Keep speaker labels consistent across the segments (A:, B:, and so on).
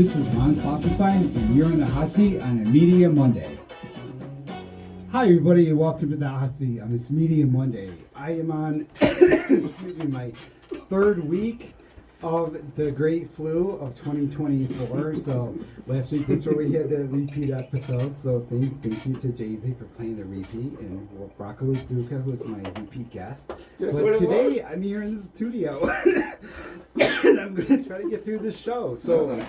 A: This is Ron Kloppenstein, and you're in the hot seat on a Media Monday. Hi, everybody, and welcome to the hot seat on this Media Monday. I am on my third week of the great flu of 2024. So last week that's where we had the repeat episode. So thank you to Jay-Z for playing the repeat, and Rocco Duca, who was my repeat guest. But today I'm here in the studio, and I'm going to try to get through this show. So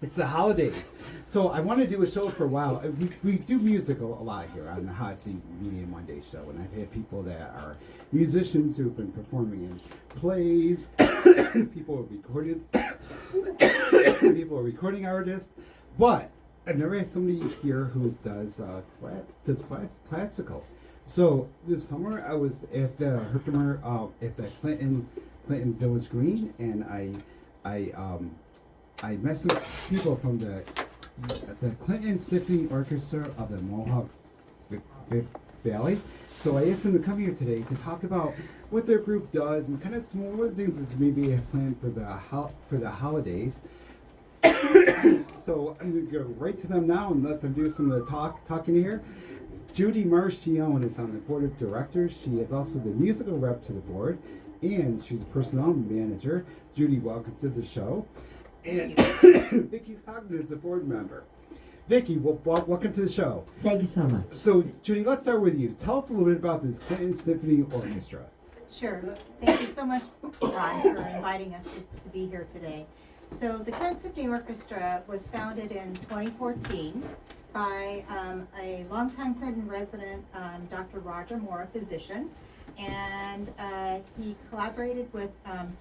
A: it's the holidays. So I want to do a show for a while. We do musical a lot here on the Hot Seat Media Monday show, and I've had people that are musicians who've been performing in plays. People are recording artists, but I've never had somebody here who does classical. So this summer I was at the Herkimer at the Clinton Village Green, and I met some people from the Clinton Symphony Orchestra of the Mohawk Valley. So I asked them to come here today to talk about what their group does and kind of some more things that maybe have planned for the holidays. So I'm going to go right to them now and let them do some of the talking here. Judy Marchione is on the board of directors. She is also the musical rep to the board, and she's a personnel manager. Judy, welcome to the show. And Vicky Stockton is the board member. Vicky, welcome to the show.
B: Thank you so much.
A: So, Judy, let's start with you. Tell us a little bit about this Clinton Symphony Orchestra.
C: Sure. Thank you so much, Ron, for inviting us to be here today. So, the Clinton Symphony Orchestra was founded in 2014 by a longtime Clinton resident, Dr. Roger Moore, a physician, and he collaborated with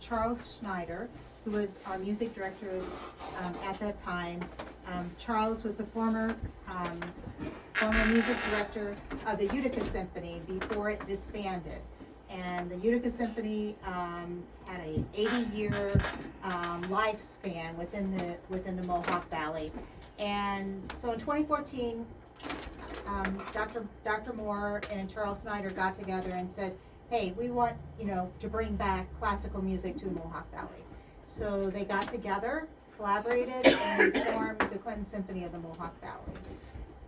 C: Charles Schneider, who was our music director at that time. Charles was a former music director of the Utica Symphony before it disbanded. And the Utica Symphony had a 80-year lifespan within the Mohawk Valley. And so in 2014, Dr. Moore and Charles Snyder got together and said, hey, we want to bring back classical music to the Mohawk Valley. So they got together, collaborated, and formed the Clinton Symphony of the Mohawk Valley.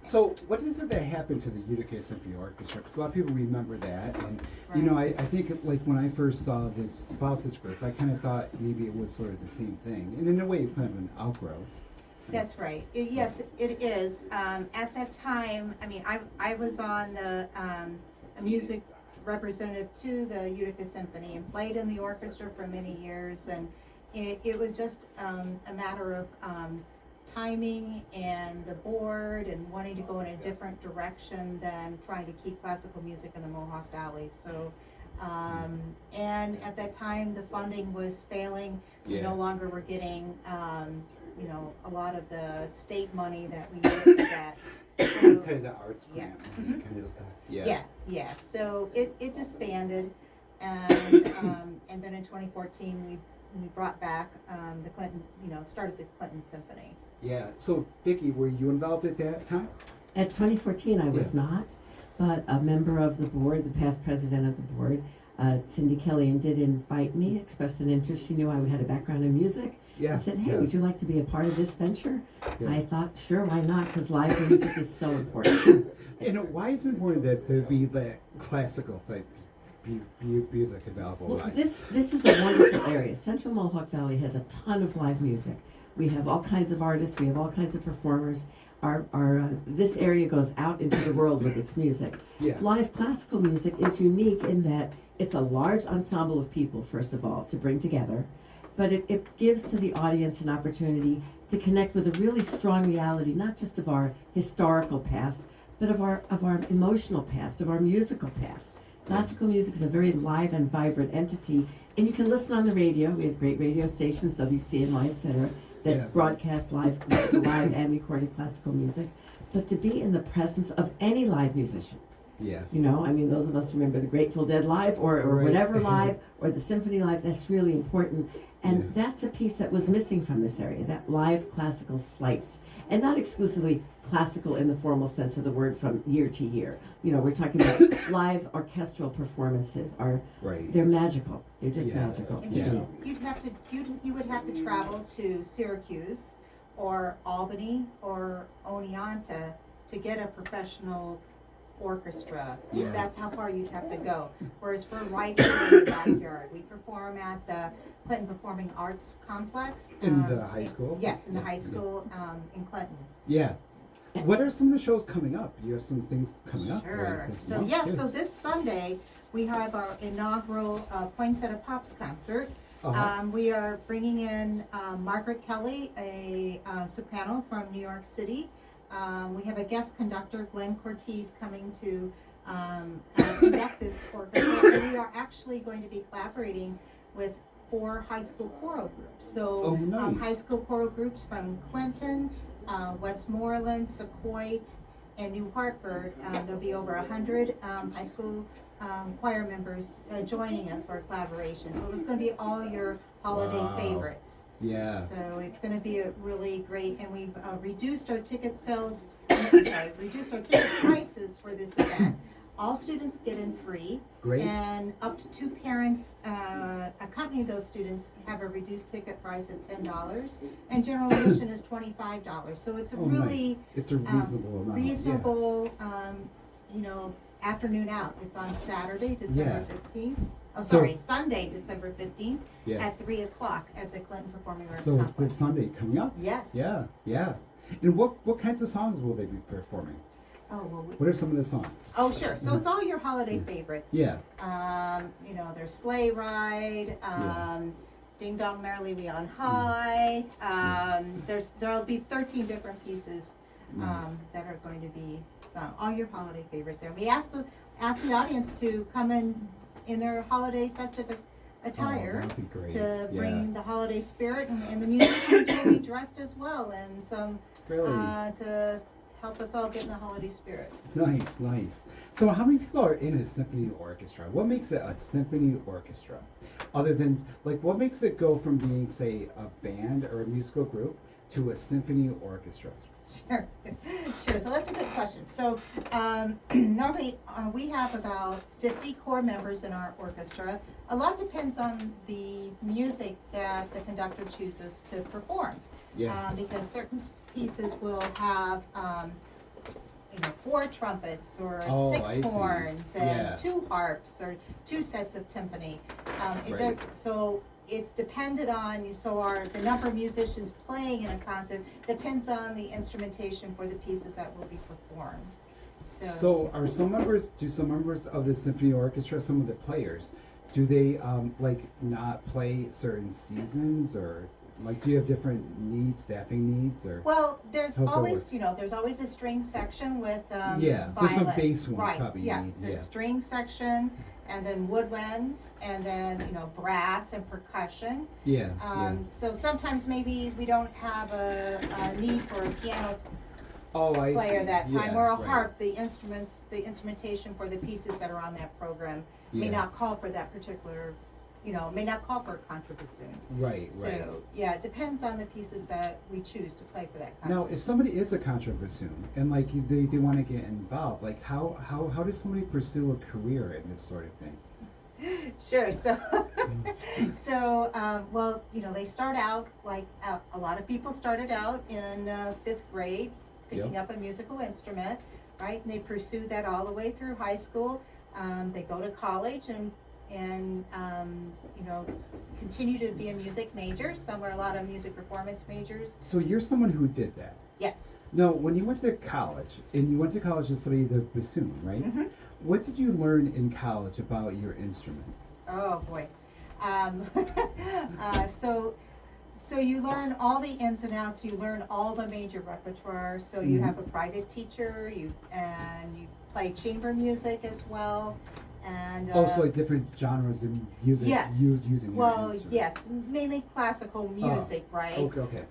A: So what is it that happened to the Utica Symphony Orchestra? Because a lot of people remember that. And,
C: Right.
A: I think like when I first saw about this group, I kind of thought maybe it was sort of the same thing. And in a way, it's kind of an outgrowth.
C: That's right. Yes, it is. At that time, I was on a music representative to the Utica Symphony and played in the orchestra for many years, and it was just a matter of timing and the board and wanting to go in a different direction than trying to keep classical music in the Mohawk Valley. So, and at that time the funding was failing. We no longer were getting, a lot of the state money that we used to get. So,
A: Kind of the arts grant, kind of stuff.
C: yeah. So it disbanded, and then in 2014 we brought back the Clinton, started the Clinton Symphony.
A: Yeah. So, Vicky, were you involved at that time?
B: At 2014, I was not, but a member of the board, the past president of the board, Cindy Killian, did invite me, expressed an interest. She knew I had a background in music.
A: Yeah.
B: And said, hey, would you like to be a part of this venture?
A: Yeah.
B: I thought, sure, why not? Because live music is so important.
A: And why is it important that there be that classical type music available
B: Well,
A: live?
B: this is a wonderful area. Central Mohawk Valley has a ton of live music. We have all kinds of artists. We have all kinds of performers. This area goes out into the world with its music.
A: Yeah.
B: Live classical music is unique in that it's a large ensemble of people, first of all, to bring together. But it gives to the audience an opportunity to connect with a really strong reality, not just of our historical past, but of our emotional past, of our musical past. Classical music is a very live and vibrant entity, and you can listen on the radio. We have great radio stations, WCNY, etc., that broadcast live and recorded classical music. But to be in the presence of any live musician, those of us remember the Grateful Dead live or whatever live or the symphony live, that's really important. And that's a piece that was missing from this area, that live classical slice. And not exclusively classical in the formal sense of the word from year to year. We're talking about live orchestral performances they're magical. They're just magical.
C: And you would have to travel to Syracuse or Albany or Oneonta to get a professional orchestra.
A: Yeah.
C: That's how far you'd have to go. Whereas we're right here in the backyard. We perform at the Clinton Performing Arts Complex.
A: In the high school?
C: Yes, in the
A: Yeah.
C: high school in Clinton.
A: Yeah. What are some of the shows coming up? You have some things coming up.
C: Sure.
A: Right, this
C: So
A: month,
C: yes,
A: too.
C: so this Sunday we have our inaugural Poinsettia Pops concert.
A: Uh-huh.
C: We are bringing in Margaret Kelly, a soprano from New York City. We have a guest conductor, Glenn Cortez, coming to conduct this orchestra. And we are actually going to be collaborating with 4 high school choral groups. So
A: Oh, nice.
C: high school choral groups from Clinton, Westmoreland, Sequoia, and New Hartford. There'll be over 100 high school choir members joining us for a collaboration. So it's going to be all your holiday
A: Wow.
C: favorites.
A: Yeah.
C: So it's going to be a really great, and we've reduced our ticket prices for this event. All students get in free.
A: Great.
C: And up to 2 parents accompanying those students have a reduced ticket price of $10, and general admission is $25. So it's a
A: Oh,
C: really
A: nice. It's a reasonable amount.
C: reasonable, afternoon out. It's on Saturday, December
A: Yeah.
C: 15th. Oh,
A: So
C: sorry,
A: it's-
C: Sunday, December 15th
A: Yeah.
C: at 3 o'clock at the Clinton Performing Arts
A: So it's
C: Complex.
A: this Sunday coming up?
C: Yes.
A: Yeah, yeah. And what kinds of songs will they be performing?
C: Oh, well,
A: What are some of the songs?
C: oh, sure. So it's all your holiday favorites.
A: Yeah.
C: There's Sleigh Ride,
A: Yeah.
C: Ding Dong Merrily We on High. There'll be 13 different pieces
A: Nice.
C: that are going to be sung. All your holiday favorites. And we ask the audience to come in their holiday festive attire
A: that'd be great.
C: to
A: Yeah.
C: bring the holiday spirit, and the musicians will be dressed as well, and some
A: Really?
C: to help us all get in the holiday spirit.
A: Nice, nice. So how many people are in a symphony orchestra? What makes it a symphony orchestra? Other than, what makes it go from being, say, a band or a musical group to a symphony orchestra?
C: Sure, sure. So that's a good question. So normally we have about 50 core members in our orchestra. A lot depends on the music that the conductor chooses to perform.
A: Yeah.
C: Because certain pieces will have 4 trumpets or
A: Oh,
C: 6
A: I see.
C: horns and
A: Yeah.
C: 2 harps or 2 sets of timpani.
A: Right.
C: So it's dependent on the number of musicians playing in a concert depends on the instrumentation for the pieces that will be performed.
A: So do some members of the symphony orchestra, some of the players, do they not play certain seasons, or do you have different needs, staffing needs, or?
C: Well, there's
A: How's that
C: always, there's always a string section with
A: Yeah, there's some
C: violins.
A: bass ones
C: Right,
A: probably you
C: yeah.
A: need,
C: There's
A: yeah.
C: string section, and then woodwinds, and then, brass and percussion.
A: Yeah,
C: So sometimes maybe we don't have a need for a piano
A: Oh, I see.
C: player that time,
A: Yeah,
C: or a
A: right.
C: harp. The instrumentation for the pieces that are on that program may
A: Yeah.
C: not call for that particular, may not call for a contrabassoon.
A: Right, right.
C: So, yeah, it depends on the pieces that we choose to play for that concert.
A: Now, if somebody is a contrabassoon and they want to get involved, how does somebody pursue a career in this sort of thing?
C: Sure. So, they start out a lot of people started out in 5th grade, picking
A: Yep.
C: up a musical instrument, right? And they pursue that all the way through high school. They go to college and continue to be a music major. Some are a lot of music performance majors.
A: So you're someone who did that.
C: Yes.
A: Now, when you went to college, to study the bassoon, right?
C: Mhm.
A: What did you learn in college about your instrument?
C: Oh boy. So you learn all the ins and outs. You learn all the major repertoire. So you
A: Mhm.
C: have a private teacher. You play chamber music as well. And
A: Also, different genres of music
C: yes.
A: using your
C: Well,
A: instrument.
C: yes, mainly classical music, right?
A: Okay.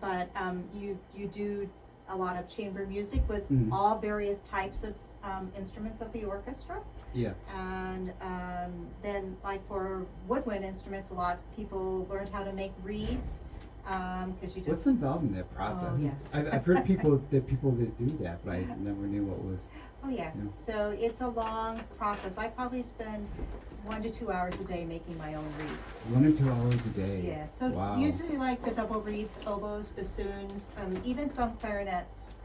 C: But you do a lot of chamber music with
A: Mhm.
C: all various types of instruments of the orchestra.
A: Yeah.
C: And then, for woodwind instruments, a lot of people learned how to make reeds because you just.
A: What's involved in that process?
C: Oh, yes.
A: I've heard people that do that, but I never knew what was.
C: Oh yeah.
A: Yeah.
C: So it's a long process. I probably spend 1 to 2 hours a day making my own reeds.
A: 1 or 2 hours a day.
C: Yeah, so
A: Wow.
C: usually like the double reeds, oboes, bassoons, even some clarinets,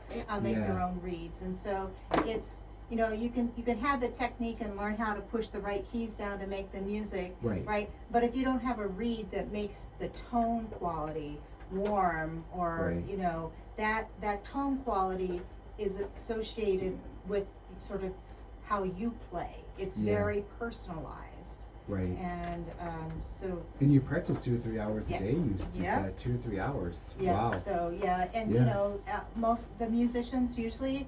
C: make
A: Yeah.
C: their own reeds. And so it's, you can have the technique and learn how to push the right keys down to make the music,
A: Right.
C: right? But if you don't have a reed that makes the tone quality warm, or
A: Right.
C: that tone quality is associated with sort of how you play. It's
A: Yeah.
C: very personalized.
A: Right.
C: And so
A: And you practice 2 or 3 hours
C: Yeah.
A: a day. You
C: Yeah.
A: said 2 or 3 hours.
C: yeah,
A: Wow.
C: so yeah, and
A: Yeah.
C: most the musicians usually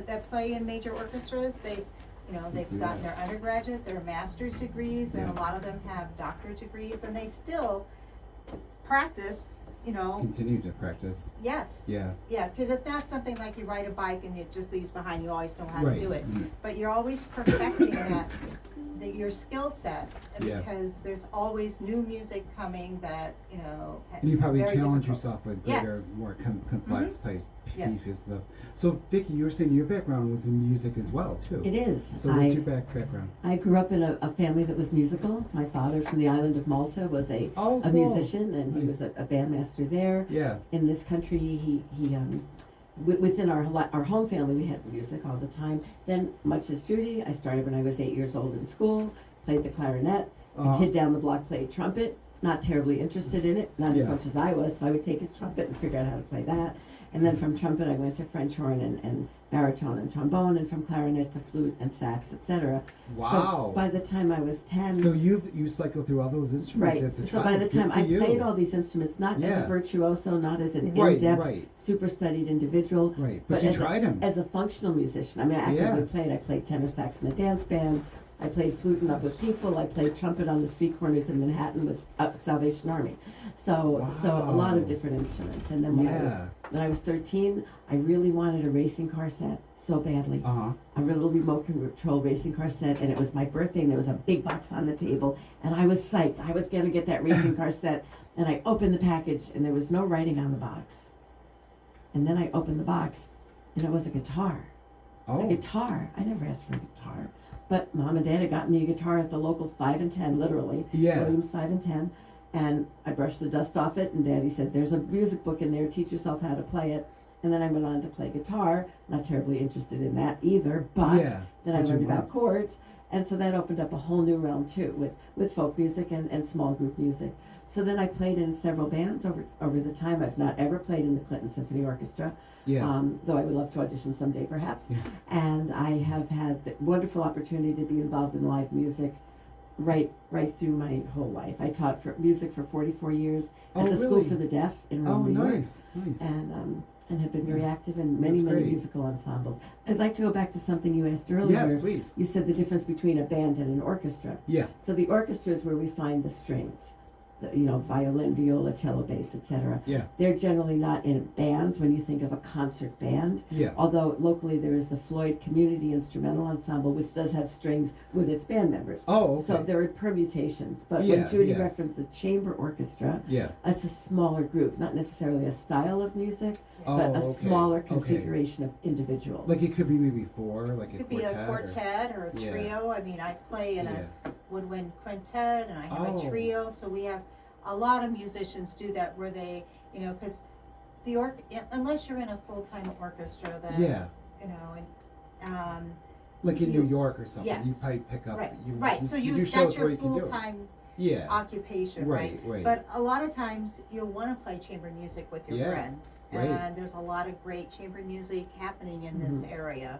C: that play in major orchestras, they've
A: Yeah.
C: gotten their undergraduate, their master's degrees, and
A: Yeah.
C: a lot of them have doctorate degrees, and they still practice.
A: Continue to practice.
C: Yes.
A: Yeah.
C: Yeah, because it's not something like you ride a bike and it just leaves behind. You always know how
A: Right.
C: to do it.
A: Mm.
C: But you're always perfecting your skill set,
A: Yeah.
C: because there's always new music coming that,
A: And you probably
C: very
A: challenge
C: difficult.
A: yourself with greater,
C: Yes.
A: more complex type
C: Yeah.
A: pieces stuff. So, Vicky, you were saying your background was in music as well, too.
B: It is.
A: So, what's your background?
B: I grew up in a family that was musical. My father from the island of Malta was a
A: Oh, cool.
B: musician, and he
A: Nice.
B: was a bandmaster there.
A: Yeah.
B: In this country, he within our home family, we had music all the time. Then, much as Judy, I started when I was 8 years old in school, played the clarinet. The
A: Uh-huh.
B: kid down the block played trumpet, not terribly interested in it, not as
A: Yeah.
B: much as I was, so I would take his trumpet and figure out how to play that. And then from trumpet, I went to French horn and baritone and trombone, and from clarinet to flute and sax, etc.
A: Wow.
B: So by the time I was 10,
A: So you cycle through all those instruments
B: right,
A: as a
B: so
A: child.
B: by the time
A: Good for
B: I
A: you.
B: played all these instruments, not as
A: Yeah.
B: a virtuoso, not as an
A: Right,
B: in-depth,
A: right.
B: super studied individual,
A: Right, but you
B: as
A: tried 'em.
B: as a functional musician. I mean, I actively
A: Yeah.
B: played. I played tenor sax in a dance band. I played flute and up with people. I played trumpet on the street corners in Manhattan with Salvation Army. So a lot of
A: Wow.
B: different instruments. And then when
A: Yeah.
B: I was 13, I really wanted a racing car set so badly.
A: Uh-huh.
B: A little remote control racing car set, and it was my birthday, and there was a big box on the table, and I was psyched. I was gonna get that racing car set, and I opened the package, and there was no writing on the box. And then I opened the box, and it was a guitar.
A: Oh.
B: A guitar. I never asked for a guitar. But Mom and Dad had gotten me a guitar at the local 5 and 10, literally.
A: Yeah.
B: Williams 5 and 10. And I brushed the dust off it, and Daddy said, there's a music book in there, teach yourself how to play it. And then I went on to play guitar, not terribly interested in that either, but
A: Yeah.
B: then I
A: But you
B: learned about
A: learned.
B: chords. And so that opened up a whole new realm too, with folk music and small group music. So then I played in several bands over the time. I've not ever played in the Clinton Symphony Orchestra.
A: Yeah.
B: Though I would love to audition someday, perhaps.
A: Yeah.
B: And I have had the wonderful opportunity to be involved in live music right through my whole life. I taught music for 44 years at
A: Oh,
B: the School
A: really?
B: for the Deaf in
A: Oh,
B: Rome, New York,
A: nice. Nice.
B: and have been very active in many
A: That's great.
B: musical ensembles. I'd like to go back to something you asked earlier.
A: Yes, please.
B: You said the difference between a band and an orchestra.
A: Yeah.
B: So the orchestra is where we find the strings, violin, viola, cello, bass, etc.
A: Yeah.
B: They're generally not in bands when you think of a concert band.
A: Yeah.
B: Although locally there is the Floyd Community Instrumental Ensemble, which does have strings with its band members.
A: Oh, okay.
B: So there are permutations. But
A: Yeah,
B: when Judy
A: yeah.
B: referenced a chamber orchestra,
A: Yeah.
B: it's a smaller group, not necessarily a style of music,
A: Oh,
B: but a
A: okay.
B: smaller
A: Okay.
B: configuration of individuals.
A: Like it could be maybe four, like
C: it could be a quartet or a
A: Yeah.
C: trio. I mean, I play in
A: Yeah.
C: a woodwind quintet, and I have
A: Oh.
C: a trio. So we have a lot of musicians do that, where they, because unless you're in a full-time orchestra, then
A: Yeah.
C: and
A: Like in
C: You-
A: New York or something, you
C: yes.
A: probably pick up.
C: right,
A: You,
C: right. So
A: do
C: that's
A: shows
C: your
A: where you can do it.
C: full-time
A: Yeah.
C: occupation, right?
A: Right.
C: But a lot of times you'll want to play chamber music with your
A: Yeah,
C: friends,
A: right.
C: and there's a lot of great chamber music happening in this
A: Mhm.
C: area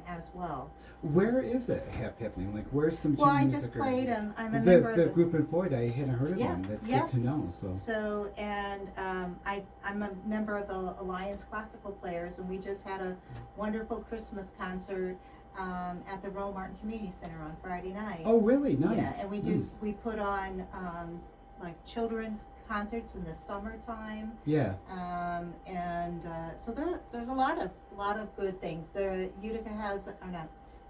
C: as well.
A: Where is it happening? Like where's some
C: Well,
A: chamber
C: I
A: music?
C: just
A: or-
C: played. I'm a member of
A: the group in Floyd. I hadn't heard of
C: Yeah,
A: them. That's
C: yeah.
A: good to know. So.
C: So, and I'm a member of the Alliance Classical Players, and we just had a wonderful Christmas concert at the Roe Martin Community Center on Friday night.
A: Oh, really? Nice.
C: Yeah, and
A: Nice.
C: we put on like children's concerts in the summertime.
A: Yeah.
C: So there's a lot of good things. Utica has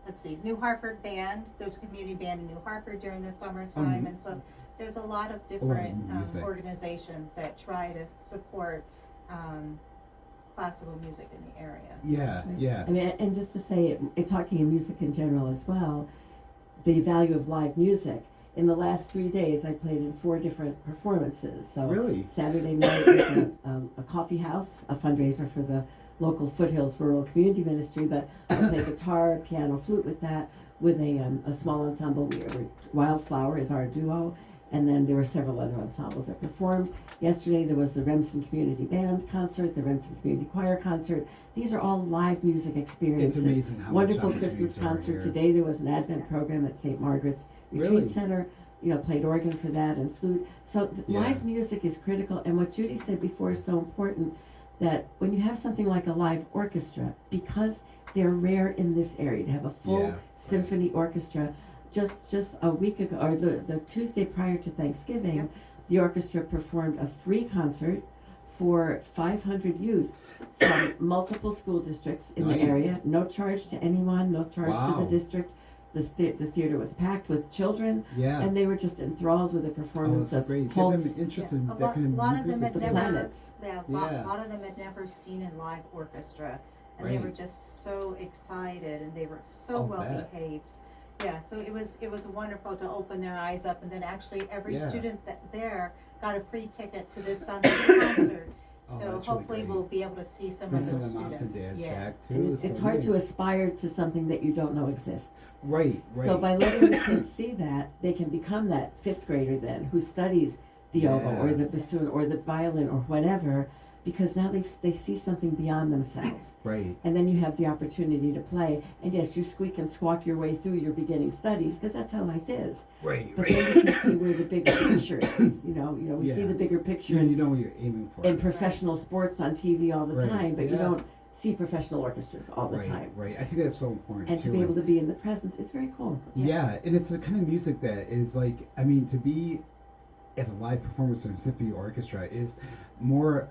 C: let's see, New Hartford band. There's a community band in New Hartford during the summertime,
A: Mhm.
C: and so there's a lot of different
A: music.
C: organizations that try to support classical music in the area.
A: Yeah.
B: Right.
A: Yeah.
B: I mean, and just to say, talking in music in general as well, the value of live music. In the last 3 days, I played in 4 different performances. So
A: Really?
B: Saturday night was a coffee house, a fundraiser for the local Foothills Rural Community Ministry, but I played guitar, piano, flute with that, with a small ensemble. Wildflower is our duo, and then there were several other ensembles that performed. Yesterday there was the Remsen Community Band concert, the Remsen Community Choir concert. These are all live music experiences.
A: It's amazing how
B: Wonderful
A: much
B: Christmas
A: opportunities are
B: concert
A: here.
B: today. There was an Advent program at St. Margaret's Retreat
A: Really?
B: Center. Played organ for that and flute. So
A: Yeah.
B: live music is critical, and what Judy said before is so important, that when you have something like a live orchestra, because they're rare in this area, to have a full
A: Yeah,
B: symphony orchestra. Just a week ago, or the Tuesday prior to Thanksgiving,
C: Yep.
B: the orchestra performed a free concert for 500 youth from multiple school districts in the
A: Nice.
B: area. No charge to anyone, no charge to
A: Wow.
B: the district. The theater was packed with children,
A: Yeah.
B: and they were just enthralled with the
A: Oh,
B: performance
A: that's
B: of
A: great. Get
B: Holt's
A: them interested in
C: Yeah,
A: that kind of
C: lot of them
A: music.
C: had
B: The
C: never,
B: Planets.
C: yeah,
A: Yeah.
C: lot of them had never seen a live orchestra, and they were
A: Right.
C: just so excited, and they were so
A: I'll
C: well
A: bet.
C: behaved. Yeah, so it was wonderful to open their eyes up, and then actually every
A: Yeah.
C: student there got a free ticket to this Sunday concert.
A: Oh,
C: So
A: that's really
C: hopefully
A: great.
C: we'll be able to see some
A: Bring
C: of
A: some
C: those
A: of the moms
C: students.
A: and dads
C: Yeah.
A: back too.
B: And it's
A: so
B: hard to
A: nice.
B: aspire to something that you don't know exists.
A: Right, right.
B: So by letting the kids see that, they can become that 5th grader then who studies the oboe or
A: Yeah.
B: the bassoon or the violin or whatever, because now they see something beyond themselves.
A: Right.
B: And then you have the opportunity to play. And yes, you squeak and squawk your way through your beginning studies, because that's how life is.
A: Right,
B: But
A: right.
B: then you can see where the bigger picture is. We see
A: Yeah.
B: the bigger picture
A: You know what you're aiming for.
B: in professional sports on TV all the
A: Right,
B: time, but you
A: yeah.
B: don't see professional orchestras all the
A: right,
B: time.
A: Right. I think that's so important
B: And
A: too.
B: to be able to be in the presence is very cool.
A: Yeah, and it's the kind of music that is like, I mean, to be at a live performance in a symphony orchestra is more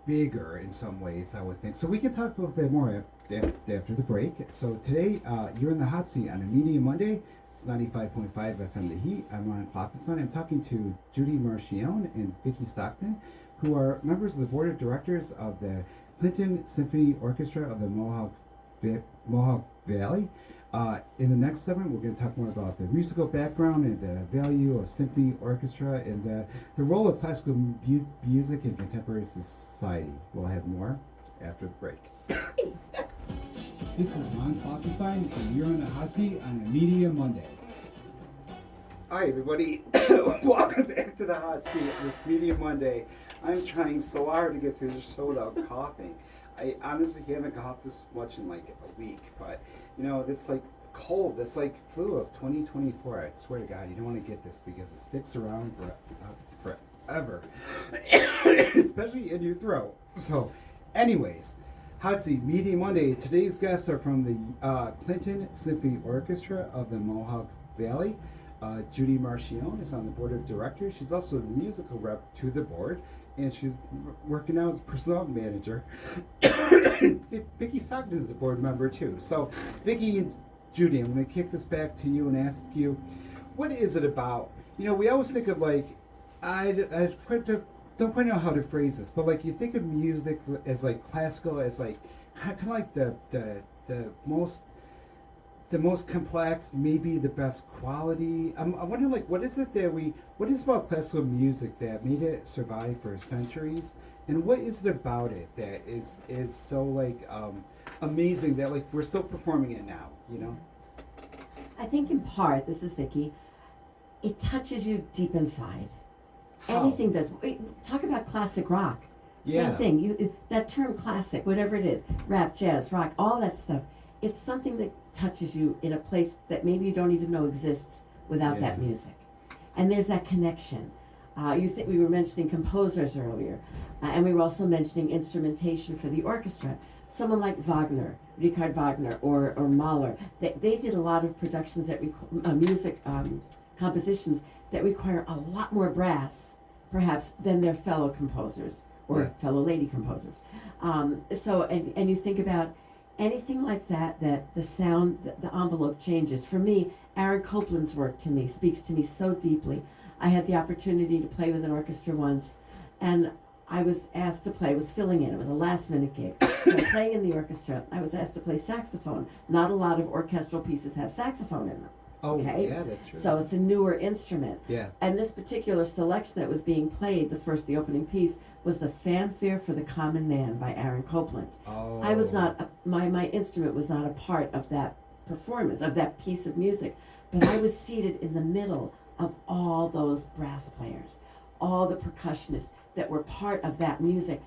A: bigger in some ways, I would think. So we can talk about that more after the break. So today, you're in the hot seat on a Media Monday. It's 95.5 FM The Heat. I'm Ron Klopfenstein. I'm talking to Judy Marchione and Vicky Stockton, who are members of the board of directors of the Clinton Symphony Orchestra of the Mohawk Valley. In the next segment, we're going to talk more about the musical background and the value of symphony orchestra and the role of classical music in contemporary society. We'll have more after the break. This is Ron Klopfenstein, and you're on the hot seat on a Media Monday. Hi, everybody. Welcome back to the hot seat on this Media Monday. I'm trying so hard to get through the show without coughing. I honestly haven't coughed this much in like a week, but this like cold, this like flu of 2024. I swear to God, you don't want to get this because it sticks around forever, especially in your throat. So, anyways, hot seat Media Monday. Today's guests are from the Clinton Symphony Orchestra of the Mohawk Valley. Judy Marchione is on the board of directors. She's also the musical rep to the board, and she's working now as a personnel manager. Vicky Stockton is the board member too. So, Vicky and Judy, I'm going to kick this back to you and ask you, what is it about? We always think of like, I don't quite know how to phrase this, but like you think of music as like classical, as like kind of like the most complex, maybe the best quality. I wonder, like, what is about classical music that made it survive for centuries, and what is it about it that is so like amazing that like we're still performing it now?
B: I think in part, this is Vicky, it touches you deep inside.
A: How?
B: Anything does. Talk about classic rock.
A: Yeah.
B: Same thing. That term classic, whatever it is, rap, jazz, rock, all that stuff. It's something that touches you in a place that maybe you don't even know exists without that
A: Yeah.
B: music. And there's that connection. We were mentioning composers earlier, and we were also mentioning instrumentation for the orchestra. Someone like Wagner, Richard Wagner, or Mahler, they did a lot of productions that music compositions that require a lot more brass, perhaps, than their fellow composers or
A: Yeah.
B: fellow lady composers. And you think about anything like that the sound, the envelope changes. For me, Aaron Copland's work speaks to me so deeply. I had the opportunity to play with an orchestra once, and I was asked to play, was filling in, it was a last minute gig. So I'm playing in the orchestra, I was asked to play saxophone. Not a lot of orchestral pieces have saxophone in them.
A: Oh,
B: okay?
A: yeah, that's true.
B: So it's a newer instrument.
A: Yeah.
B: And this particular selection that was being played, the opening piece, was the Fanfare for the Common Man by Aaron Copland.
A: Oh.
B: I was not, my instrument was not a part of that performance, of that piece of music, but I was seated in the middle of all those brass players, all the percussionists that were part of that music.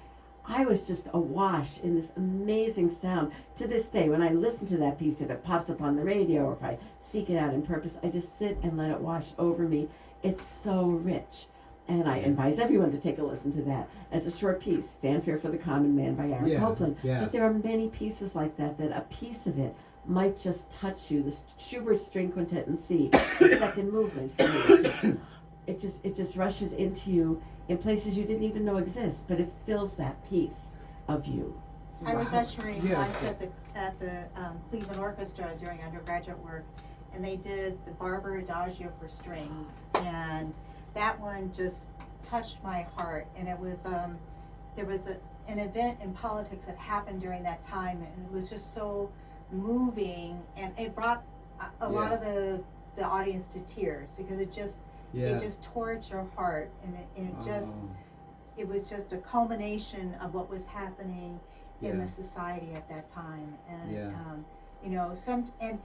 B: I was just awash in this amazing sound. To this day, when I listen to that piece, if it pops up on the radio or if I seek it out in purpose, I just sit and let it wash over me. It's so rich. And I advise everyone to take a listen to that. It's a short piece, Fanfare for the Common Man by Aaron Copland.
A: Yeah.
B: But there are many pieces like that, that a piece of it might just touch you. The Schubert String Quintet in C, the second movement for me, it just rushes into you in places you didn't even know exist, but it fills that piece of you.
C: I was ushering
A: Yes.
C: once at the Cleveland Orchestra during undergraduate work, and they did the Barber Adagio for strings, and that one just touched my heart. And it was there was an event in politics that happened during that time, and it was just so moving, and it brought a lot of the audience to tears, because it just tore at your heart, and it was just a culmination of what was happening in the society at that time. And and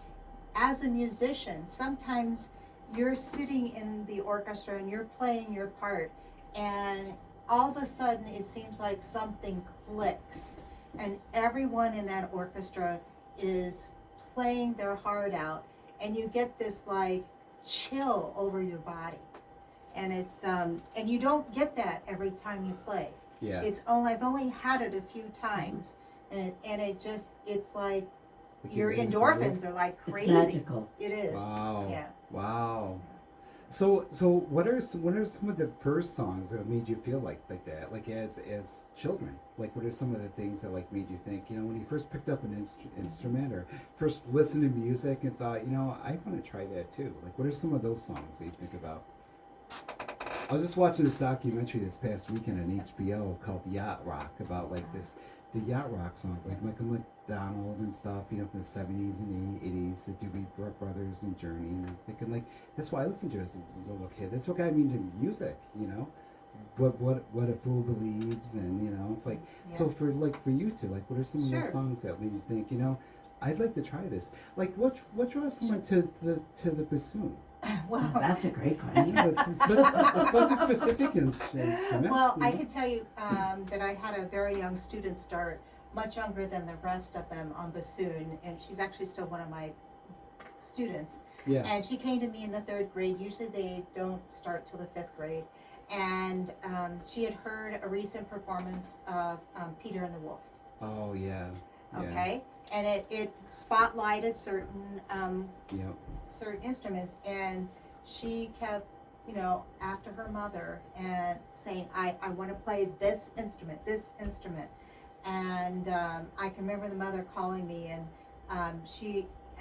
C: as a musician, sometimes you're sitting in the orchestra and you're playing your part, and all of a sudden it seems like something clicks, and everyone in that orchestra is playing their heart out, and you get this like chill over your body, and it's and you don't get that every time you play.
A: Yeah.
C: I've only had it a few times, and it's like your
A: you're
C: endorphins are like crazy.
B: It's magical.
C: It is.
A: Wow.
C: Yeah.
A: Wow. So what are some of the first songs that made you feel like that, like as children? Like, what are some of the things that like made you think, when you first picked up an instrument or first listened to music and thought, I want to try that too? Like, what are some of those songs that you think about? I was just watching this documentary this past weekend on HBO called Yacht Rock, about like the yacht rock songs, like Michael McDonald and stuff, from the 70s and 80s, the Doobie Brothers and Journey. And I'm thinking, like, that's why I listened to it as a little kid. That's what got me into music, what a fool believes, and it's like, so for you two, like, what are some of those songs that made you think, I'd like to try this? Like, what draws someone to the bassoon?
C: Well,
B: That's a great question.
A: It's such a specific instrument.
C: well, I can tell you that I had a very young student start, much younger than the rest of them, on bassoon, and she's actually still one of my students.
A: Yeah.
C: And she came to me in the 3rd grade. Usually they don't start till the 5th grade. And she had heard a recent performance of Peter and the Wolf.
A: Oh, yeah.
C: Okay? And it spotlighted certain
A: Yeah.
C: certain instruments, and she kept, after her mother and saying, I want to play this instrument. And I can remember the mother calling me, and I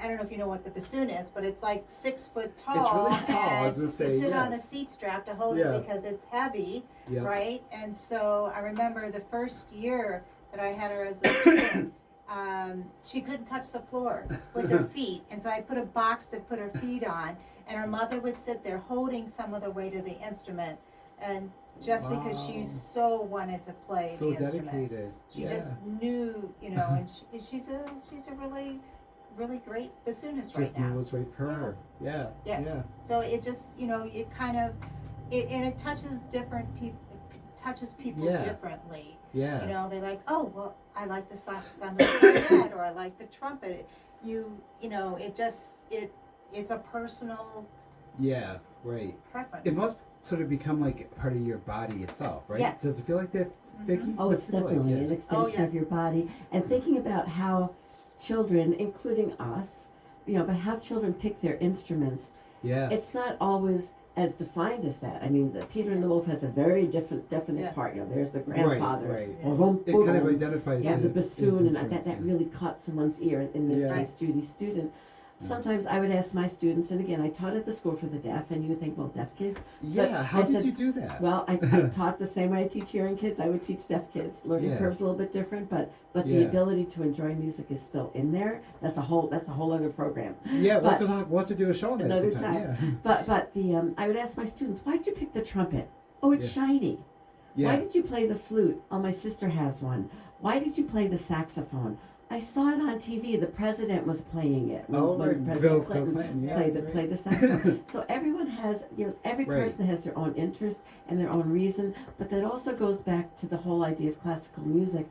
C: don't know if you know what the bassoon is, but it's like 6 foot tall.
A: It's really tall. I
C: And
A: was gonna say,
C: you sit on a
A: yes.
C: seat strap to hold
A: Yeah.
C: it because it's heavy,
A: Yep.
C: right? And so I remember the first year that I had her as a student, she couldn't touch the floor with her feet, and so I put a box to put her feet on, and her mother would sit there holding some of the weight of the instrument, and just because she
A: Wow.
C: so wanted to play
A: So
C: the instrument.
A: dedicated.
C: She just knew, and she's a really, really great bassoonist
A: Just
C: right now.
A: knew it was right for her. Yeah.
C: Yeah. So it just, it kind of, it touches different people, touches people
A: Yeah.
C: differently.
A: Yeah.
C: They're like, oh, well, I like the sound of the clarinet, or I like the trumpet. It's a personal
A: Yeah. Right.
C: preference.
A: It must sort of become like part of your body itself, right?
C: Yes.
A: Does it feel like that, Vicky?
B: Oh, it's
A: What's it feel like?
B: definitely
A: Yeah.
B: an extension of your body. And thinking about how children, including us, but how children pick their instruments,
A: Yeah.
B: it's not always as defined as that. I mean, Peter and the Wolf has a very definite
C: Yeah.
B: part. There's the grandfather.
A: Right.
C: Yeah.
B: Boom,
A: It kind of
B: boom.
A: identifies
B: You have the
A: it as
B: bassoon, and
A: instruments,
B: that
A: yeah.
B: really caught someone's ear. In this
A: Yeah.
B: case, Judy's student. Sometimes I would ask my students, and again, I taught at the School for the Deaf, and you would think, well, deaf kids.
A: Yeah,
B: But
A: how
B: I
A: did
B: said,
A: you do that?
B: Well, I taught the same way I teach hearing kids. I would teach deaf kids. Learning
A: Yeah.
B: curve's a little bit different, but the
A: Yeah.
B: ability to enjoy music is still in there. That's a whole other program.
A: Yeah,
B: but-
A: we'll have to do a show on that
B: Another
A: sometime.
B: time.
A: Yeah.
B: But I would ask my students, why'd you pick the trumpet? Oh, it's shiny.
A: Yeah.
B: Why did you play the flute? Oh, my sister has one. Why did you play the saxophone? I saw it on TV. The president was playing it when,
A: Oh,
B: when
A: right.
B: President
A: Bill
B: Clinton
A: Clinton, yeah,
B: played the saxophone. So everyone has, every
A: Right.
B: person has their own interest and their own reason. But that also goes back to the whole idea of classical music.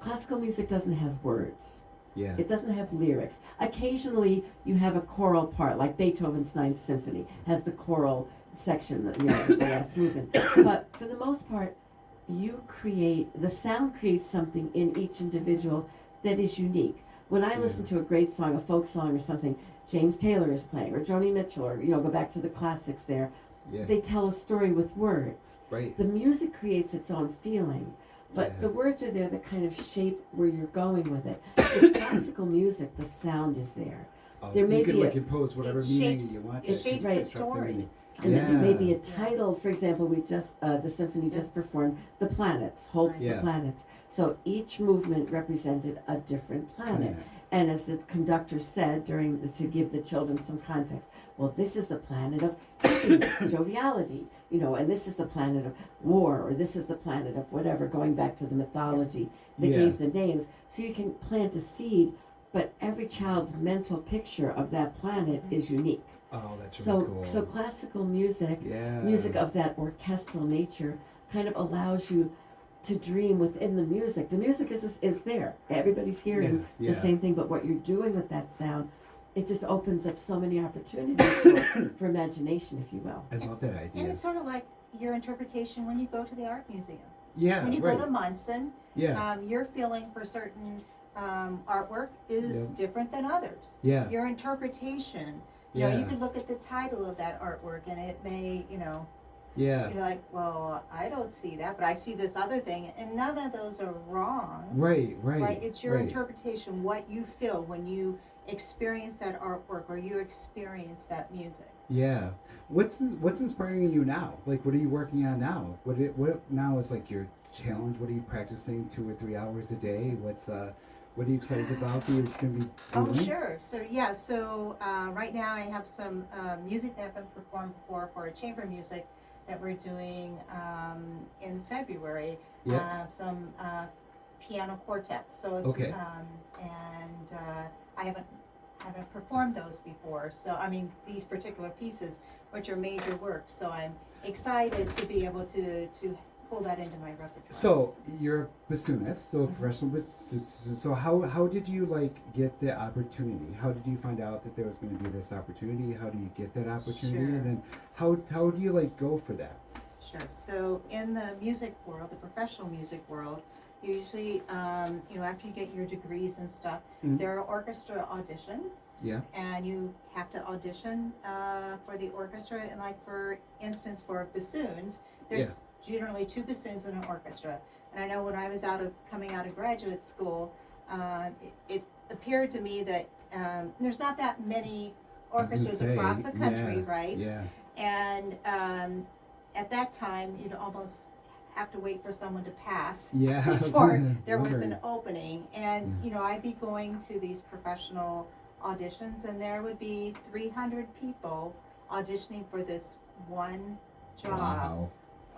B: Classical music doesn't have words.
A: Yeah.
B: It doesn't have lyrics. Occasionally, you have a choral part, like Beethoven's Ninth Symphony has the choral section, the last movement. But for the most part, the sound creates something in each individual that is unique. When I listen to a great song, a folk song or something, James Taylor is playing, or Joni Mitchell, or go back to the classics there,
A: Yeah.
B: they tell a story with words.
A: Right.
B: The music creates its own feeling. But
A: Yeah.
B: the words are there that kind of shape where you're going with it. With classical music, the sound is there. There may
A: you can
B: be
A: like impose whatever
C: It
A: meaning
C: shapes-
A: you want.
C: it
A: to
C: shapes the
A: construct the
C: story.
A: meaning.
B: And then there may be a
A: Yeah.
B: title. For example, the symphony just performed The Planets, Holst
A: Yeah.
B: the Planets. So each movement represented a different planet. And as the conductor said to give the children some context, well, this is the planet of happiness, joviality, and this is the planet of war, or this is the planet of whatever, going back to the mythology. They
A: Yeah.
B: gave the names. So you can plant a seed, but every child's mental picture of that planet is unique.
A: Oh, that's really cool.
B: So classical music,
A: Yeah.
B: music of that orchestral nature, kind of allows you to dream within the music. The music is there. Everybody's hearing
A: Yeah,
B: the
A: yeah.
B: same thing, but what you're doing with that sound, it just opens up so many opportunities for imagination, if you will.
A: I love that
C: And
A: idea.
C: it's sort of like your interpretation when you go to the art museum.
A: Yeah,
C: When you
A: right.
C: go to Munson,
A: Yeah.
C: your feeling for certain artwork is
A: Yeah.
C: different than others.
A: Yeah.
C: Your interpretation,
A: Yeah.
C: you could look at the title of that artwork and it may,
A: Yeah.
C: you're like, well, I don't see that, but I see this other thing, and none of those are wrong.
A: Right, right.
C: Right? It's your
A: right.
C: interpretation, what you feel when you experience that artwork or you experience that music.
A: Yeah. What's inspiring you now? Like, what are you working on now? What now is like your challenge? What are you practicing 2 or 3 hours a day? What are you excited about that you're going to be
C: Oh,
A: doing?
C: sure. So right now I have some music that I've been performed for a chamber music that we're doing in February.
A: Yeah.
C: Some piano quartets. So it's
A: Okay.
C: I haven't performed those before. So I mean these particular pieces, which are major works. So I'm excited to be able to pull that into my repertoire.
A: So you're a bassoonist, so a professional bassoonist. So how did you get the opportunity? How did you find out that there was going to be this opportunity? How do you get that opportunity?
C: Sure.
A: And then how do you go for that?
C: Sure. So in the music world, the professional music world, usually, after you get your degrees and stuff,
A: Mhm.
C: there are orchestra auditions,
A: Yeah.
C: and you have to audition for the orchestra. And for instance, for bassoons, there's generally 2 bassoons in an orchestra. And I know when I was coming out of graduate school, it appeared to me that there's not that many
A: I was gonna
C: orchestras
A: say,
C: across the country,
A: yeah,
C: right?
A: Yeah.
C: And at that time, you'd almost have to wait for someone to pass
A: Yeah. I was
C: before there was
A: wondering.
C: an opening. And,
A: Yeah.
C: I'd be going to these professional auditions, and there would be 300 people auditioning for this one job
A: Wow.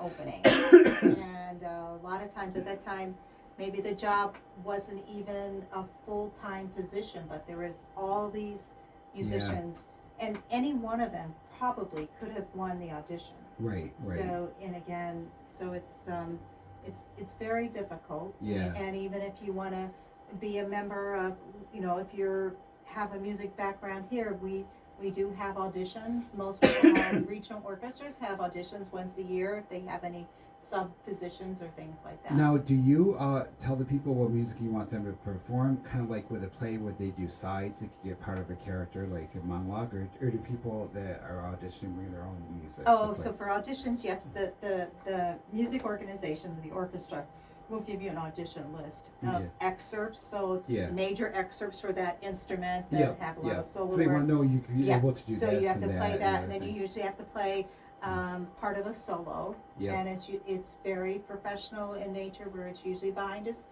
C: opening. And a lot of times at that time, maybe the job wasn't even a full-time position, but there was all these musicians, and any one of them probably could have won the audition.
A: Right. Right.
C: So, and again, it's very difficult.
A: Yeah.
C: And even if you want to be a member of, if you have a music background here, we do have auditions. Most regional orchestras have auditions once a year if they have any sub positions or things like that.
A: Now, do you tell the people what music you want them to perform? Kind of like with a play where they do sides, it could get part of a character, like a monologue, or do people that are auditioning bring their own music?
C: Oh,
A: to
C: so
A: play?
C: for auditions, yes, the music organization, the orchestra, we'll give you an audition list
A: Yeah.
C: of excerpts, so it's
A: Yeah.
C: major excerpts for that instrument that
A: Yep,
C: have a lot
A: yep.
C: of solo
A: So they
C: work.
A: want to know you're
C: Yeah.
A: able to do
C: So
A: this
C: you have to
A: and
C: play that, and
A: the
C: then you
A: other
C: usually have to play part of a solo,
A: Yep.
C: and it's very professional in nature, where it's usually behind us.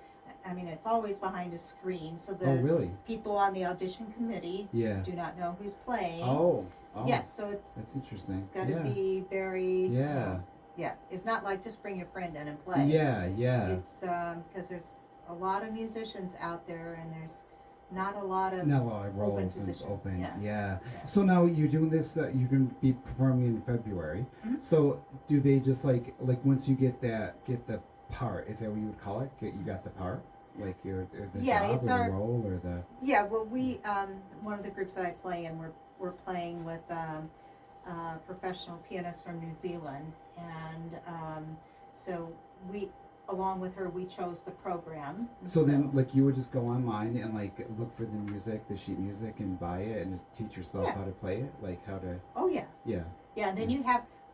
C: I mean, it's always behind a screen, so
A: thing. Oh,
C: the
A: really?
C: people on the audition committee
A: Yeah.
C: do not know who's playing.
A: Oh.
C: Yes, so it's
A: That's interesting.
C: It's got to
A: Yeah.
C: be very
A: Yeah.
C: yeah. It's not like just bring your friend in and play.
A: Yeah, yeah.
C: It's because there's a lot of musicians out there, and there's not a lot of
A: Not a lot of
C: open
A: roles and
C: positions.
A: open.
C: Yeah.
A: Yeah.
C: Yeah.
A: So now you're doing this. You're going to be performing in February.
C: Mhm.
A: So do they just like once you get the part? Is that what you would call it? You got the part, like your the
C: Yeah,
A: job
C: it's
A: or
C: our-
A: the role or the.
C: Yeah, well, we one of the groups that I play in, we're playing with professional pianist from New Zealand, and so we, along with her, we chose the program.
A: So then, like, you would just go online and like look for the music, the sheet music, and buy it, and just teach yourself
C: Yeah.
A: how to play it, like how to.
C: Oh yeah,
A: Yeah.
C: yeah. And then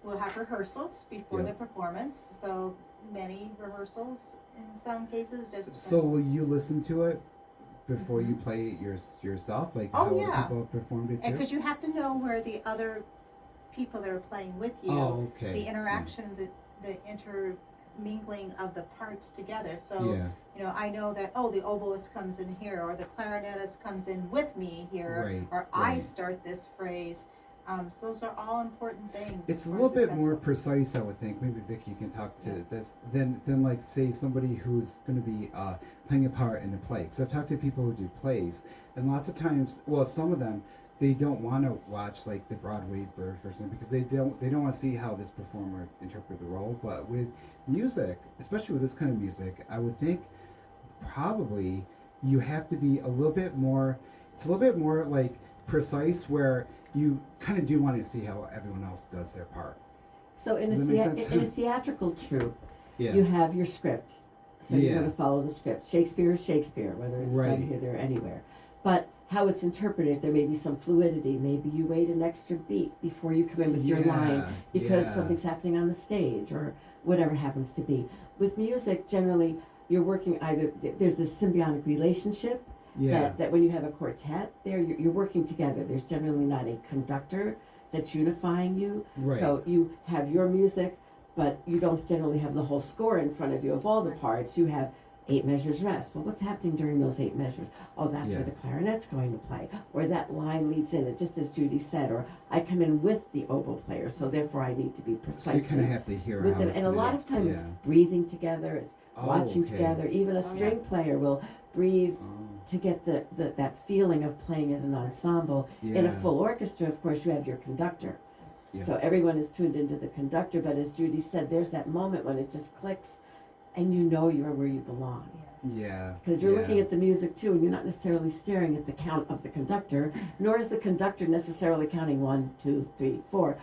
C: we'll have rehearsals before
A: Yeah.
C: the performance. So many rehearsals in some cases. Just
A: So will you listen to it before you
C: Mhm.
A: play it yourself, like
C: Oh,
A: how other
C: yeah.
A: people have performed it too?
C: because you have to know where the other people that are playing with you,
A: Oh, okay.
C: the interaction, the intermingling of the parts together. So
A: Yeah.
C: you know, I know that, oh, the oboist comes in here, or the clarinetist comes in with me here,
A: Right,
C: or I
A: right.
C: start this phrase. So those are all important things.
A: It's a
C: for
A: little bit more
C: successful-
A: precise, I would think. Maybe Vicky, you can talk to
C: Yeah.
A: this. Than like say somebody who's going to be playing a part in a play. Because I've talked to people who do plays, and lots of times, well, some of them they don't want to watch like the Broadway version because they don't want to see how this performer interpret the role. But with music, especially with this kind of music, I would think probably you have to be a little bit more. It's a little bit more like precise where you kind of do want to see how everyone else does their part.
B: So in
A: Does
B: a,
A: that make sense?
B: in a theatrical troupe,
A: Yeah.
B: you have your script. So you're
A: Yeah.
B: going to follow the script. Shakespeare is Shakespeare, whether it's
A: Right.
B: done here, there, or anywhere. But how it's interpreted, there may be some fluidity. Maybe you wait an extra beat before you come in with your line because
A: yeah.
B: something's happening on the stage or whatever happens to be. With music, generally, you're working either, there's this symbiotic relationship
A: Yeah.
B: that when you have a quartet there, you're working together. There's generally not a conductor that's unifying you.
A: Right.
B: So you have your music, but you don't generally have the whole score in front of you of all the parts. You have 8 measures rest. Well, what's happening during those 8 measures? Oh, that's
A: Yeah.
B: where the clarinet's going to play. Or that line leads in it, just as Judy said. Or I come in with the oboe player, so therefore I need to be
A: So you
B: precise
A: kind of have to hear
B: with
A: how
B: them.
A: it's
B: And a
A: gonna
B: lot
A: be.
B: of times it's
A: Yeah.
B: breathing together, it's
A: Oh,
B: watching
A: okay.
B: together. Even a
C: Oh,
B: string
C: yeah.
B: player will breathe
A: Oh,
B: to get that feeling of playing in an ensemble. In a
A: yeah.
B: full orchestra, of course, you have your conductor.
A: Yeah.
B: So everyone is tuned into the conductor, but as Judy said, there's that moment when it just clicks and you know you're where you belong.
A: Yeah.
B: Because you're
A: yeah.
B: looking at the music too, and you're not necessarily staring at the count of the conductor, nor is the conductor necessarily counting 1, 2, 3, 4.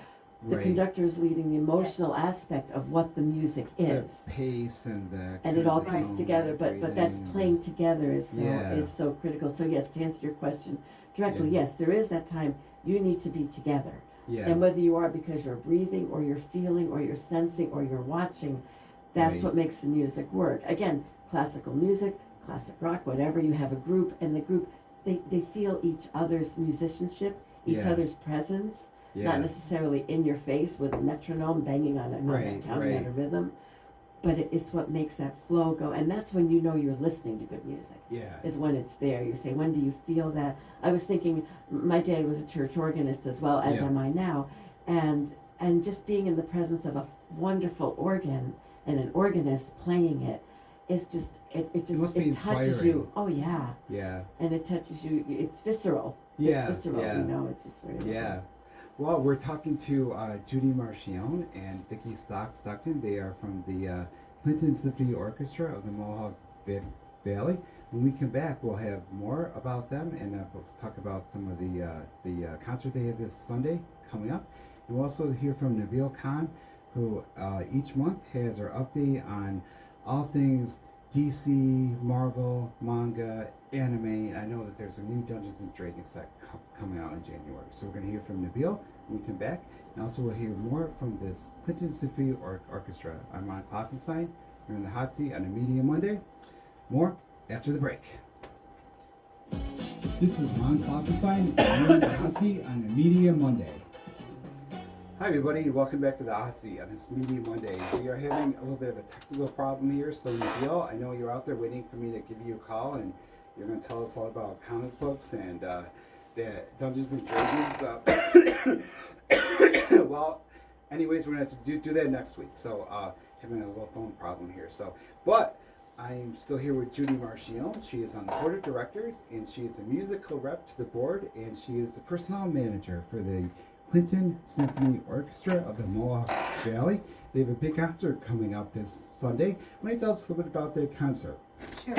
B: The
A: Right.
B: conductor is leading the emotional
C: Yes.
B: aspect of what the music is.
A: The pace and the.
B: And it all
A: the
B: comes
A: tone,
B: together,
A: the
B: but that's
A: breathing,
B: playing together
A: Yeah.
B: is so critical. So yes, to answer your question directly,
A: Yeah.
B: yes, there is that time you need to be together.
A: Yeah.
B: And whether you are because you're breathing or you're feeling or you're sensing or you're watching, that's
A: Right.
B: what makes the music work. Again, classical music, classic rock, whatever, you have a group, and the group, they feel each other's musicianship, each
A: Yeah.
B: other's presence,
A: yeah.
B: not necessarily in your face with a metronome banging on
A: Right,
B: counting on
A: right.
B: a rhythm, but it's what makes that flow go. And that's when you know you're listening to good music.
A: Yeah.
B: Is when it's there. You say, when do you feel that? I was thinking, my dad was a church organist as well as
A: Yeah.
B: am I now, and just being in the presence of a wonderful organ and an organist playing it, it's just it
A: must
B: just
A: be
B: it touches you.
A: inspiring.
B: Oh yeah,
A: Yeah.
B: and it touches you. It's visceral.
A: Yeah.
B: It's visceral.
A: Yeah.
B: You know, it's just very.
A: Yeah. Well, we're talking to Judy Marchione and Vicky Stockton. They are from the Clinton Symphony Orchestra of the Mohawk Valley. When we come back, we'll have more about them and we'll talk about some of the concert they have this Sunday coming up. And we'll also hear from Nabil Khan, who each month has our update on all things DC, Marvel, manga, anime. I know that there's a new Dungeons and Dragons set coming out in January. So we're going to hear from Nabil when we come back. And also we'll hear more from this Clinton Symphony Orchestra. I'm Ron Klopfenstein. You're in the hot seat on a Media Monday. More after the break. This is Ron Kloppenstein, and you're in the hot seat on a Media Monday. Hi everybody, welcome back to the hot seat on this Media Monday. We are having a little bit of a technical problem here, so Nabil, I know you're out there waiting for me to give you a call, and you're going to tell us all about comic books and the Dungeons and Dragons. Well, anyways, we're going to have to do that next week. So having a little phone problem here. But I'm still here with Judy Marchione. She is on the board of directors, and she is a musical rep to the board, and she is the personnel manager for the Clinton Symphony Orchestra of the Mohawk Valley. They have a big concert coming up this Sunday. Why don't you tell us a little bit about the concert?
C: Sure.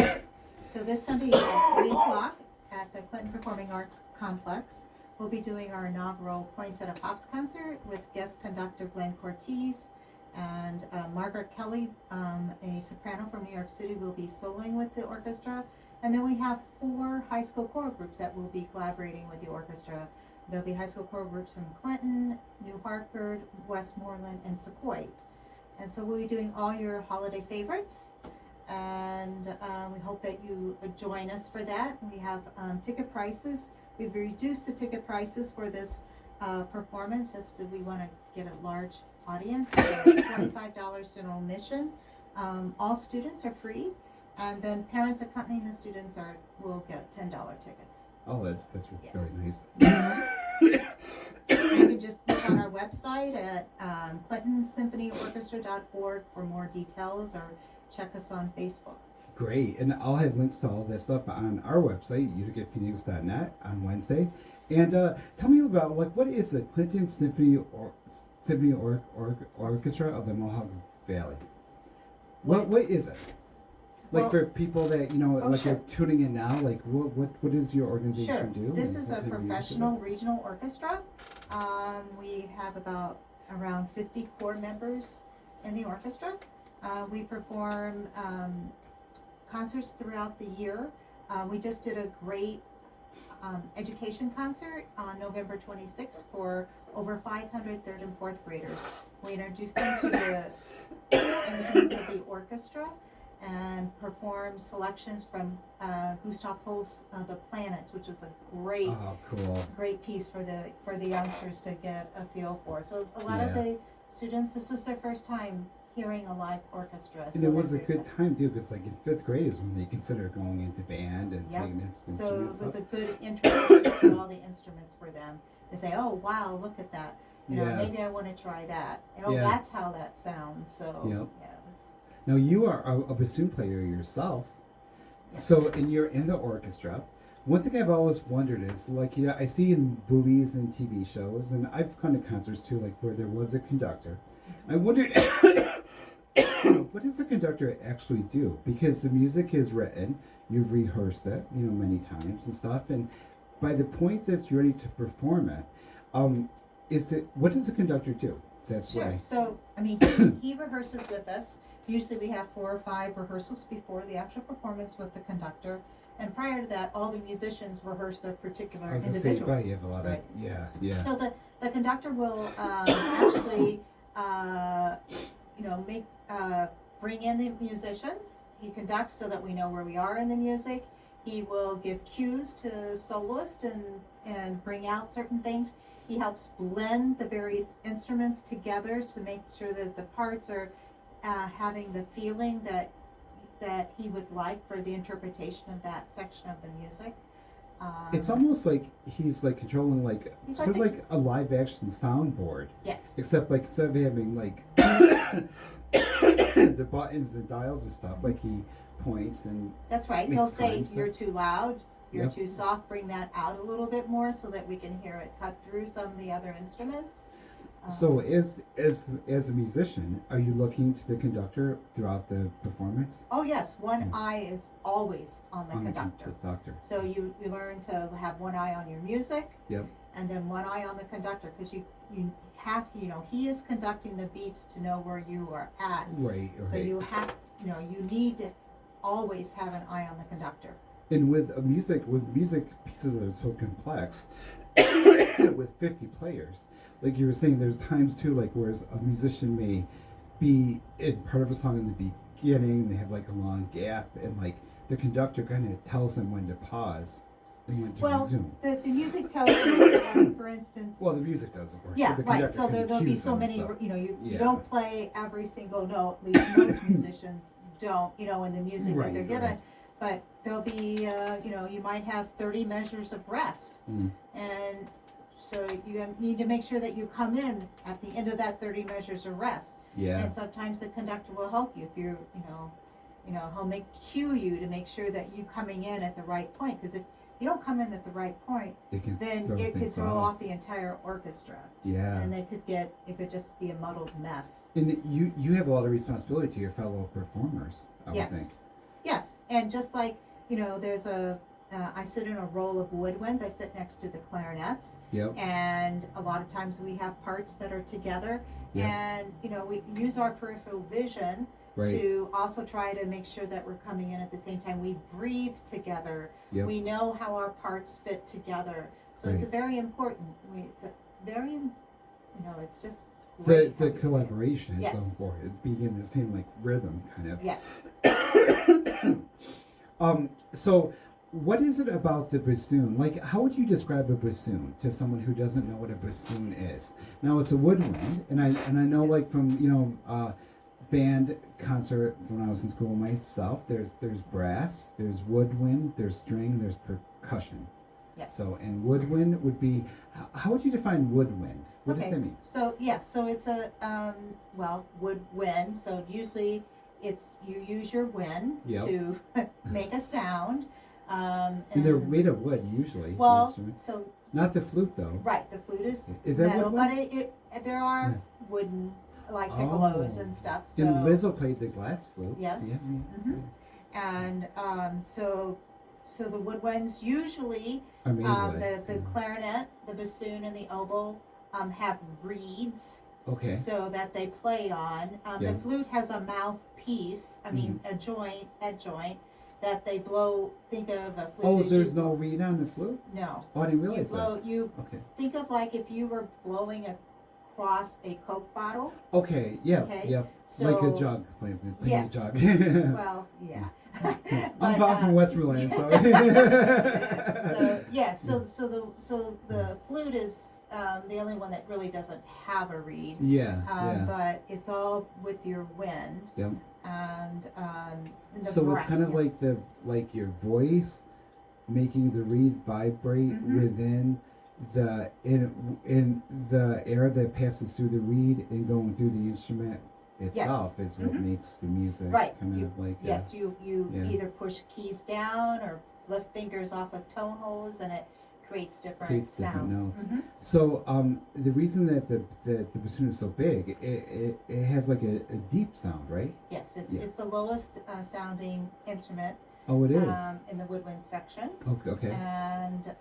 C: So this Sunday at 3 o'clock at the Clinton Performing Arts Complex, we'll be doing our inaugural Poinsettia Pops concert with guest conductor Glenn Cortez and Margaret Kelly, a soprano from New York City, will be soloing with the orchestra. And then we have 4 high school choral groups that will be collaborating with the orchestra. There'll be high school choral groups from Clinton, New Hartford, Westmoreland, and Sequoia. And so we'll be doing all your holiday favorites. And we hope that you would join us for that. We have ticket prices. We've reduced the ticket prices for this performance just because we want to get a large audience. So it's $25 general admission. All students are free, and then parents accompanying the students will get $10 tickets.
A: Oh, that's really nice.
C: You can just look on our website at clintonsymphonyorchestra.org for more details, or check us on Facebook.
A: Great, and I'll have links to all this stuff on our website, uticatphoenix.net, on Wednesday. And tell me about, what is the Clinton Symphony Orchestra of the Mohawk Valley? What is it? For people that
C: sure.
A: are tuning in now, what does your organization do?
C: This is a professional regional orchestra. We have around 50 core members in the orchestra. We perform concerts throughout the year. We just did a great education concert on November 26th for over 500 third and fourth graders. We introduced them to the instruments of the orchestra and performed selections from Gustav Holst's The Planets, which was a great piece for the youngsters to get a feel for. So a lot of the students, this was their first time hearing a live orchestra.
A: And it was a good time too, because in 5th grade is when they consider going into band and playing this instrument.
C: So it was a good introduction to all the instruments for them to say, oh wow, look at that. Maybe I want to try that. That's how that sounds. So it was.
A: Now you are a bassoon player yourself.
C: Yes.
A: So and you're in the orchestra. One thing I've always wondered is, I see in movies and TV shows, and I've gone to concerts too, where there was a conductor. I wondered, what does the conductor actually do? Because the music is written, you've rehearsed it, many times and stuff, and by the point that you're ready to perform it, what does the conductor do? That's
C: sure.
A: why.
C: So, he rehearses with us. Usually we have 4 or 5 rehearsals before the actual performance with the conductor. And prior to that, all the musicians rehearse their particular individual.
A: You have a lot of,
C: So the conductor will actually, bring in the musicians. He conducts so that we know where we are in the music. He will give cues to soloists and bring out certain things. He helps blend the various instruments together to make sure that the parts are having the feeling that he would like for the interpretation of that section of the music.
A: It's almost like he's controlling like a live action soundboard.
C: Yes.
A: Except instead of having the buttons and dials and stuff, he points and.
C: That's right. He'll say you're too loud, you're too soft. Bring that out a little bit more so that we can hear it cut through some of the other instruments.
A: So as a musician, are you looking to the conductor throughout the performance?
C: Oh yes, one eye is always on the conductor. So you learn to have one eye on your music.
A: Yep.
C: And then one eye on the conductor, because you have to, he is conducting the beats to know where you are at.
A: Right.
C: So you have, you need to always have an eye on the conductor.
A: And with music pieces that are so complex, with 50 players, like you were saying, there's times too, whereas a musician may be in part of a song in the beginning, they have like a long gap, and like the conductor kind of tells them when to pause and when to resume.
C: The music tells you, for instance.
A: Well, the music does, of course.
C: Yeah,
A: but the
C: right.
A: conductor
C: So
A: kinda
C: there'll be
A: cues
C: so
A: them and
C: many.
A: stuff.
C: You
A: Yeah.
C: don't play every single note. At least most musicians don't. In the music that
A: Right,
C: they're given.
A: right.
C: But there'll be, you might have 30 measures of rest, and so you need to make sure that you come in at the end of that 30 measures of rest.
A: Yeah.
C: And sometimes the conductor will help you if you're, he'll cue you to make sure that you coming in at the right point. Because if you don't come in at the right point, then it could throw off the entire orchestra.
A: Yeah.
C: And it could just be a muddled mess.
A: And you have a lot of responsibility to your fellow performers, I would think.
C: Yes, and just like, there's I sit in a row of woodwinds. I sit next to the clarinets.
A: Yep.
C: And a lot of times we have parts that are together.
A: Yep.
C: And, we use our peripheral vision to also try to make sure that we're coming in at the same time. We breathe together.
A: Yep.
C: We know how our parts fit together. So it's very important. It's just great.
A: The collaboration is so
C: Yes.
A: important. Being in the same like rhythm, kind of.
C: Yes.
A: So what is it about the bassoon? Like, how would you describe a bassoon to someone who doesn't know what a bassoon is? Now, it's a woodwind, and I know, like, from band concert when I was in school myself. There's brass, there's woodwind, there's string, there's percussion.
C: Yes.
A: So, and woodwind would be. How would you define woodwind? What does that mean?
C: So it's a woodwind. So usually you use your wind to make a sound.
A: And they're made of wood usually.
C: Well,
A: instruments.
C: so
A: not the flute though.
C: right, the flute is
A: that
C: metal,
A: woodwind?
C: but there are wooden like piccolos and stuff. So
A: and Lizzo played the glass flute.
C: yes,
A: Yeah.
C: and so the woodwinds usually
A: Are made of wood.
C: the clarinet, the bassoon, and the oboe have reeds.
A: Okay.
C: So that they play on. The flute has a mouthpiece. I mean, a joint that they blow. Think of a flute.
A: Oh, there's no reed on the flute?
C: No.
A: Oh, I didn't realize that. Okay.
C: Think of like if you were blowing across a Coke bottle.
A: Okay. Yeah.
C: Okay,
A: Yep.
C: so-
A: like a jug. Playing
C: Yeah.
A: a jug.
C: Well, yeah.
A: I'm far from Westmoreland, so.
C: So the flute is the only one that really doesn't have a reed.
A: Yeah.
C: But it's all with your wind.
A: Yep.
C: And the
A: So it's
C: breath,
A: kind of like your voice making the reed vibrate within the in the air that passes through the reed and going through the instrument itself is what makes the music kind of like
C: you either push keys down or lift fingers off of tone holes, and it creates different sounds.
A: Notes. So the reason that the bassoon is so big, it has like a deep sound, right?
C: Yes, it's the lowest sounding instrument.
A: Oh, it is.
C: In the woodwind section.
A: Okay.
C: And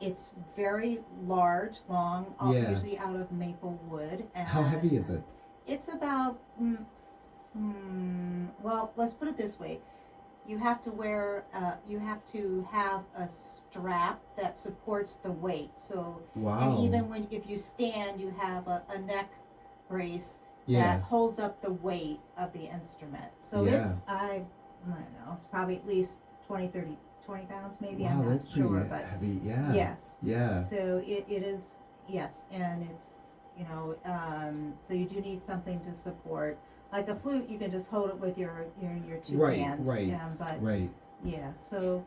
C: it's very large, long, usually out of maple wood. And
A: how heavy is it?
C: It's about well, let's put it this way. You have to have a strap that supports the weight. So, and even if you stand, you have a neck brace that holds up the weight of the instrument. So I don't know, it's probably at least 20 pounds maybe. I'm not sure, but
A: heavy.
C: Yes.
A: Yeah.
C: So it is, yes, and it's, so you do need something to support. Like a flute, you can just hold it with your two hands.
A: Right.
C: Yeah. So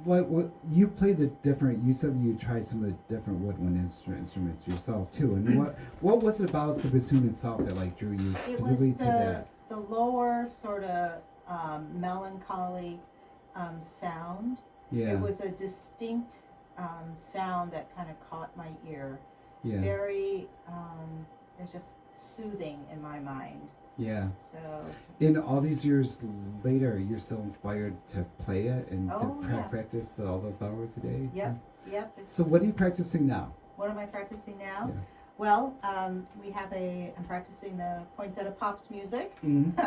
A: what you play the different? You said you tried some of the different woodwind instruments yourself too. And what was it about the bassoon itself that like drew you
C: it
A: specifically
C: was
A: to that?
C: the lower sort of melancholy sound.
A: Yeah.
C: It was a distinct sound that kind of caught my ear.
A: Yeah.
C: Very, it was just soothing in my mind.
A: Yeah.
C: So.
A: In all these years later, you're still inspired to play it and to
C: yeah.
A: practice all those hours a day?
C: Yep.
A: So what are you practicing now?
C: What am I practicing now?
A: Yeah.
C: Well, I'm practicing the poinsettia pops music,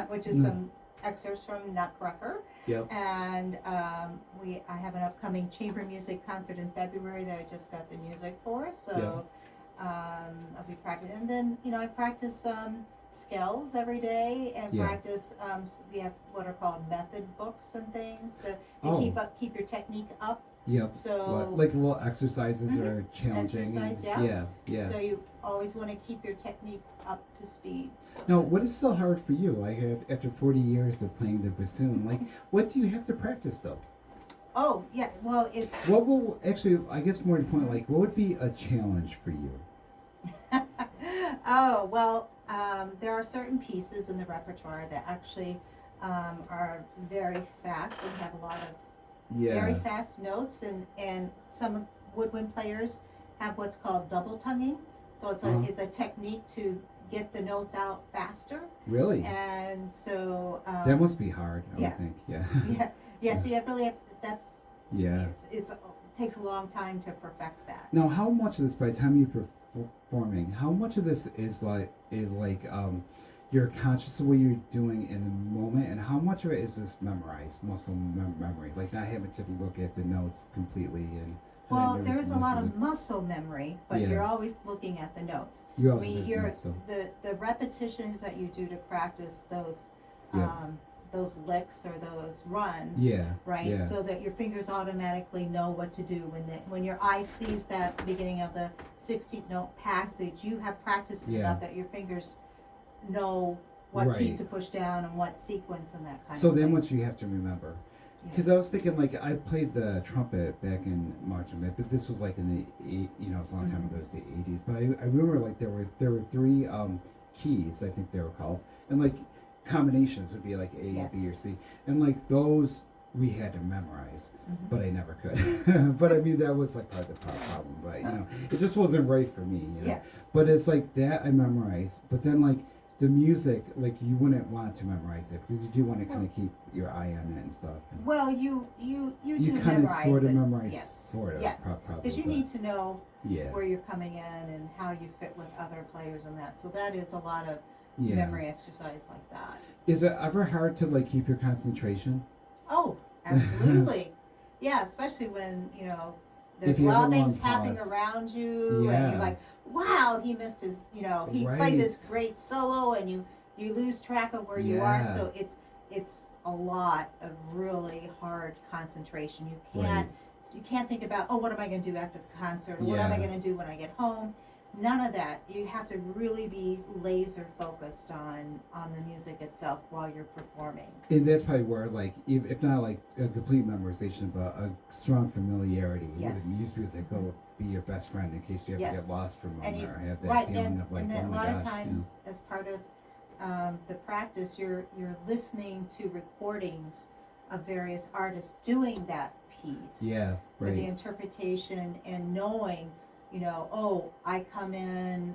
C: which is some excerpts from Nutcracker.
A: Yep.
C: And I have an upcoming chamber music concert in February that I just got the music for. So I'll be practicing. And then, I practice scales every day and
A: Yeah.
C: practice. We have what are called method books and things to
A: Oh.
C: keep your technique up.
A: Yep.
C: So
A: Like little exercises
C: Mhm.
A: are challenging.
C: Exercise,
A: and,
C: yeah.
A: Yeah.
C: So you always want to keep your technique up to speed. So
A: Now,
C: that-
A: what is so hard for you? Like after 40 years of playing the bassoon, like what do you have to practice though?
C: Oh yeah, well it's
A: What will actually? I guess more important. Like, what would be a challenge for you?
C: oh well. There are certain pieces in the repertoire that actually are very fast and have a lot of very
A: Yeah.
C: fast notes, and some woodwind players have what's called double tonguing. So
A: Uh-huh.
C: it's a technique to get the notes out faster,
A: Really?
C: and so
A: That must be hard. I
C: yeah.
A: would think. Yeah.
C: yeah. So you really have to, that's
A: Yeah.
C: it takes a long time to perfect that.
A: Now, how much of this, by the time you're performing, how much of this is like you're conscious of what you're doing in the moment, and how much of it is just memorized muscle memory, like not having to look at the notes completely and.
C: Well,
A: and
C: there is a lot of
A: everything.
C: muscle memory, but
A: Yeah.
C: you're always looking at the notes.
A: You
C: I
A: also
C: mean,
A: have
C: you're,
A: notes, so.
C: the repetitions that you do to practice
A: Yeah.
C: those licks or those runs,
A: Yeah.
C: right?
A: Yeah.
C: So that your fingers automatically know what to do when your eye sees that beginning of the 16th note passage. You have practiced it
A: Yeah.
C: enough that your fingers know what keys
A: Right.
C: to push down and what sequence and that kind
A: So
C: of thing.
A: then, what you have to remember.
C: Yeah.
A: Because I was thinking, like, I played the trumpet back in Marchione, but this was like in the it's a long time
C: Mhm.
A: ago, it was the 80s. But I remember like there were three keys, I think they were called, and like combinations would be like A,
C: Yes.
A: B, or C, and like those we had to memorize,
C: Mhm.
A: but I never could. But I mean, that was like part of the problem. But it just wasn't right for me.
C: Yeah.
A: But it's like that I memorized, but then like. The music, like you wouldn't want to memorize it because you do want to kind of keep your eye on it and stuff. And
C: Well, you do
A: you kind of
C: memorize
A: sort of
C: it.
A: memorize,
C: Yes.
A: sort of,
C: Yes,
A: probably.
C: because you
A: but
C: need to know
A: yeah,
C: where you're coming in and how you fit with other players and that. So that is a lot of
A: yeah.
C: memory exercise like that.
A: Is it ever hard to like keep your concentration?
C: Oh, absolutely. Yeah, especially when, there's
A: If
C: a
A: you
C: lot
A: have
C: of
A: a long
C: things happening
A: pause.
C: around you
A: Yeah.
C: and you're like, wow, he missed his, he played this
A: Right.
C: great solo and you lose track of where you are.
A: Yeah.
C: So it's a lot of really hard concentration. You can't think about, oh, what am I going to do after the concert? Or what am I
A: Yeah.
C: going to do when I get home? None of that. You have to really be laser focused on the music itself while you're performing.
A: And that's probably where, like, if not like a complete memorization, but a strong familiarity
C: Yes.
A: with music will be your best friend in case you ever
C: Yes.
A: get lost for a moment
C: And you,
A: or have that
C: right,
A: feeling
C: and,
A: of like,
C: and then
A: oh
C: a
A: my
C: lot
A: gosh,
C: of times, as part of the practice, you're listening to recordings of various artists doing that piece.
A: Yeah,
C: For the
A: right.
C: interpretation and knowing, oh, I come in,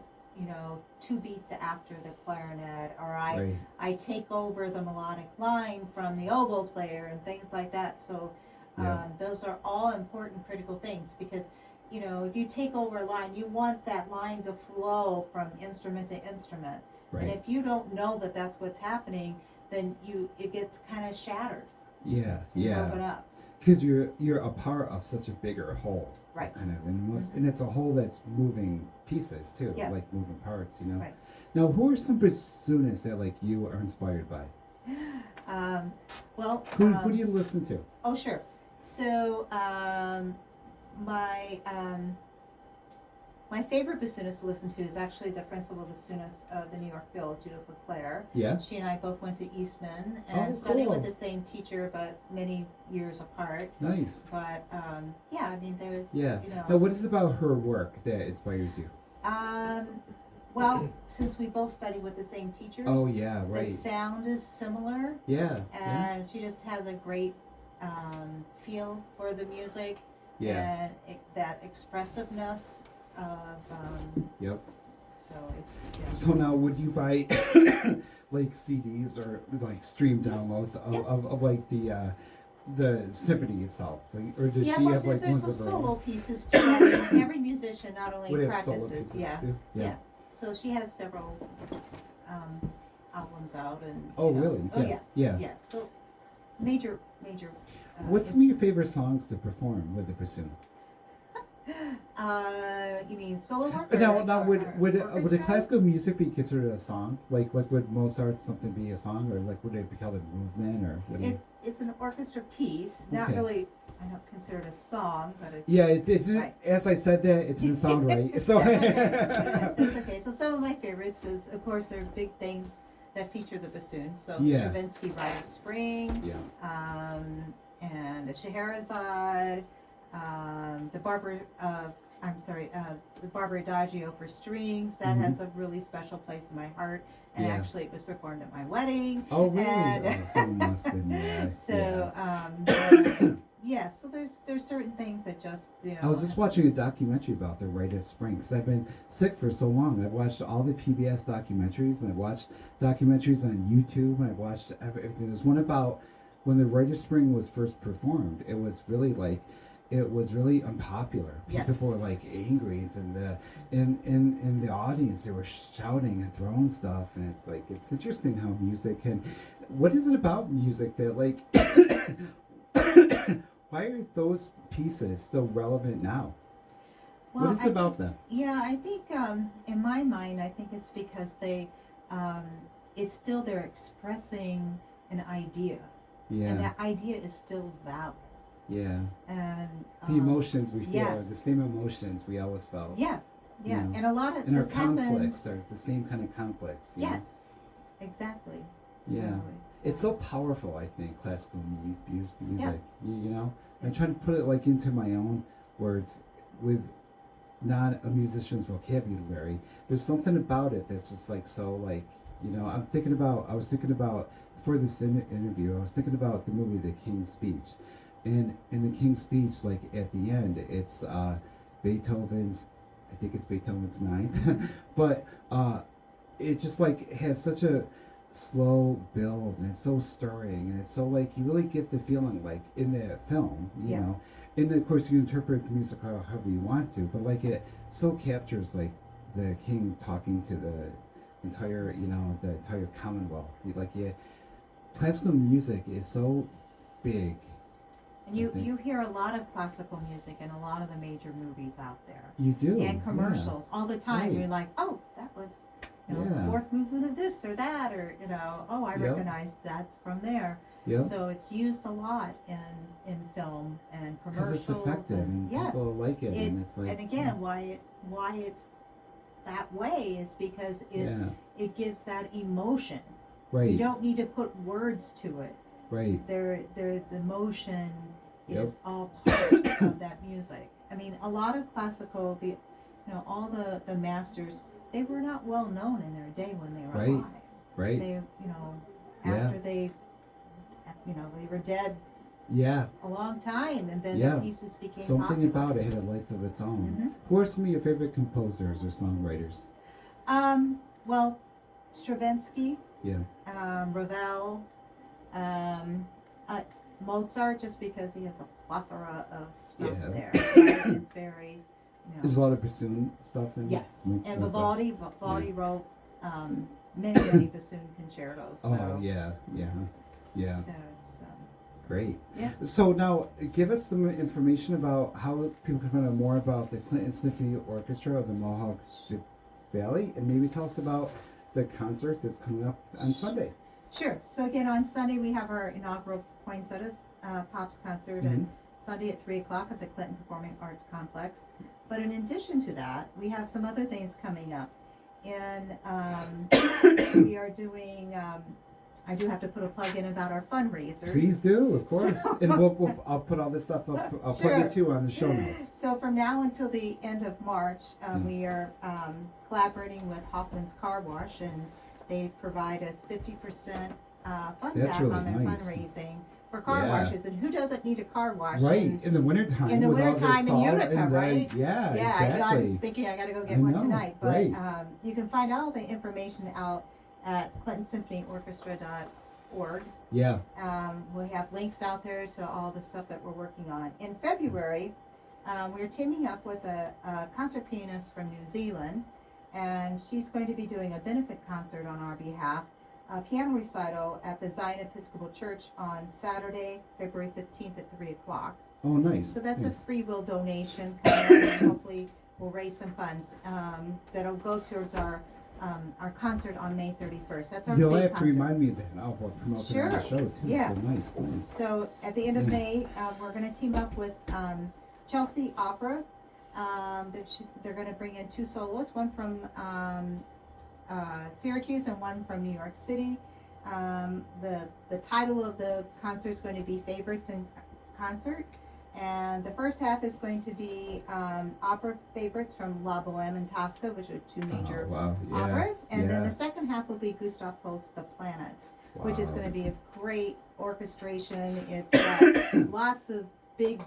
C: 2 beats after the clarinet, or
A: Right.
C: I take over the melodic line from the oboe player and things like that. So
A: Yeah.
C: those are all important critical things because, if you take over a line, you want that line to flow from instrument to instrument. And
A: Right.
C: if you don't know that that's what's happening, then it gets kind of shattered
A: Yeah.
C: and
A: Yeah.
C: broken up.
A: Because you're a part of such a bigger whole. It's
C: Right.
A: kind of, and it's a whole that's moving pieces too,
C: Yeah.
A: like moving parts.
C: Right.
A: Now, who are some bassoonists that like you are inspired by?
C: Well,
A: Who do you listen to?
C: oh, sure. So, my favorite bassoonist to listen to is actually the principal bassoonist of the New York Phil, Judith LeClaire.
A: Yeah.
C: She and I both went to Eastman and
A: Oh,
C: studied
A: cool.
C: with the same teacher, but many years apart.
A: Nice.
C: But yeah, I mean, there's
A: Yeah. Now, what is it about her work that inspires you?
C: Well, since we both studied with the same teachers,
A: Oh yeah,
C: the
A: right.
C: sound is similar,
A: Yeah.
C: and she just has a great feel for the music.
A: Yeah.
C: And that expressiveness of
A: Yep.
C: so it's yeah.
A: So now, would you buy like CDs or like stream downloads of like the symphony itself, like, or does
C: Yeah,
A: she
C: of
A: have
C: course,
A: like
C: there's
A: ones
C: some
A: of her
C: solo
A: own?
C: pieces too. I mean, every musician not only
A: Would have solo
C: practices,
A: pieces
C: yeah,
A: too?
C: yeah. So she has several albums out, and
A: Oh
C: you know,
A: really?
C: oh yeah,
A: Yeah.
C: yeah. So major.
A: What's some of your favorite songs to perform with the bassoon?
C: You mean solo work? Or,
A: Now, would would
C: orchestra?
A: a classical music be considered a song? Like would Mozart's something be a song, or like would it be called a movement, or what do you?
C: It's an orchestra piece, not
A: Okay.
C: really. I don't consider it a song, but it's
A: Yeah,
C: right.
A: as I said that, it didn't sound right. So
C: That's okay. So some of my favorites is, of course, there are big things that feature the bassoon. So
A: Yeah.
C: Stravinsky Rite of Spring,
A: yeah,
C: and Scheherazade, the Barber. The Barber Adagio for strings. That
A: Mhm.
C: has a really special place in my heart. And
A: Yeah.
C: actually, it was performed at my wedding.
A: Oh really?
C: And
A: Oh, so must have, yeah.
C: so
A: yeah.
C: yeah. So there's certain things that just
A: I was just watching a documentary about the Rite of Spring because I've been sick for so long. I've watched all the PBS documentaries, and I've watched documentaries on YouTube, and I've watched everything. There's one about when the Rite of Spring was first performed. It was really unpopular.
C: Yes.
A: People were like angry, and in the audience they were shouting and throwing stuff, and it's interesting how music can. What is it about music that like? Why are those pieces still relevant now?
C: Well,
A: What is it about them?
C: Yeah, I think in my mind, I think it's because it's still they're expressing an idea, and
A: Yeah,
C: that idea is still valid.
A: yeah.
C: And
A: The emotions we feel are
C: yes.
A: the same emotions we always felt.
C: yeah, yeah,
A: Yeah.
C: and a lot of
A: And our
C: this happened.
A: conflicts are the same kind of conflicts. you know?
C: Yes, exactly.
A: Yeah.
C: So
A: It's so powerful, I think, classical music. You know? I'm trying to put it like into my own words with not a musician's vocabulary. There's something about it that's just like so like, I was thinking about for this interview, I was thinking about the movie The King's Speech. And in The King's Speech, like at the end, it's Beethoven's, I think it's Beethoven's ninth, but it just like has such a slow build, and it's so stirring, and it's so like you really get the feeling like in the film, you
C: Yeah.
A: know. And of course you interpret the music however you want to, but like it so captures like the king talking to the entire commonwealth. Classical music is so big.
C: and
A: I think.
C: you hear a lot of classical music in a lot of the major movies out there.
A: You do.
C: And commercials all the time.
A: Right.
C: You're like, oh, that was
A: Yeah.
C: fourth movement of this or that, or oh, I
A: Yep.
C: recognize that's from there.
A: Yeah.
C: So it's used a lot in film and
A: Because
C: commercials.
A: it's effective and
C: yes,
A: people like it,
C: It-
A: and it's like.
C: and again, why it's that way is because
A: Yeah.
C: it gives that emotion.
A: Right.
C: You don't need to put words to it.
A: Right.
C: The emotion
A: Yep.
C: is all part of that music. I mean, a lot of classical, all the masters, they were not well known in their day when they were
A: Right.
C: alive.
A: Right.
C: They,
A: Yeah.
C: after they were dead
A: Yeah.
C: a long time, and then
A: Yeah.
C: their pieces became
A: Something
C: popular.
A: about it had a life of its own.
C: Mhm.
A: Who are some of your favorite composers or songwriters?
C: Well, Stravinsky,
A: Yeah.
C: Ravel, Mozart, just because he has a plethora of stuff
A: Yeah.
C: there. Right? It's very,
A: There's a lot of bassoon stuff in.
C: yes. And
A: what's that?
C: Vivaldi wrote many bassoon concertos. So,
A: Oh yeah. Yeah.
C: So it's
A: Great.
C: yeah.
A: So now, give us some information about how people can find out more about the Clinton Symphony Orchestra of the Mohawk Valley, and maybe tell us about the concert that's coming up on Sunday.
C: Sure. So again, on Sunday we have our inaugural Poinsettias Pops concert,
A: Mhm.
C: and Sunday at 3 o'clock at the Clinton Performing Arts Complex. But in addition to that, we have some other things coming up. And we are doing, I do have to put a plug in about our fundraisers.
A: Please do, of course. And I'll put all this stuff up. I'll plug
C: Sure.
A: it too on the show notes.
C: So from now until the end of March,
A: Mm.
C: we are collaborating with Hoffman's Car Wash, and they provide us 50% fund
A: That's
C: back
A: really
C: on their
A: nice.
C: fundraising for car
A: Yeah.
C: washes. And who doesn't need a car wash?
A: Right, in the wintertime.
C: in the
A: with all
C: wintertime in
A: salt
C: Utica,
A: and the-
C: right?
A: Yeah,
C: Yeah,
A: exactly.
C: I was thinking I gotta go get
A: I
C: one
A: know,
C: tonight, but
A: right.
C: you can find all the information out at ClintonSymphonyOrchestra.org.
A: Yeah.
C: We have links out there to all the stuff that we're working on. In February, we're teaming up with a concert pianist from New Zealand, and she's going to be doing a benefit concert on our behalf, a piano recital at the Zion Episcopal Church on Saturday, February 15th at 3 o'clock.
A: Oh, nice.
C: So that's
A: nice.
C: a free will donation, and hopefully we'll raise some funds, that'll go towards our concert on May 31st. That's our
A: You'll
C: big
A: have to
C: concert.
A: remind me then. I'll promote it on the
C: Sure.
A: show too.
C: Yeah.
A: So nice, nice.
C: So at the end of
A: Yeah.
C: May, we're gonna team up with, Chelsea Opera. They're gonna bring in 2 soloists, one from, Syracuse and one from New York City. The title of the concert is going to be Favorites in Concert. And the first half is going to be opera favorites from La Boheme and Tosca, which are 2 major
A: Oh, wow. Yeah.
C: operas. And then
A: yeah.
C: the second half will be Gustav Holst's The Planets, which is
A: Wow.
C: going to be a great orchestration. It's got lots of big,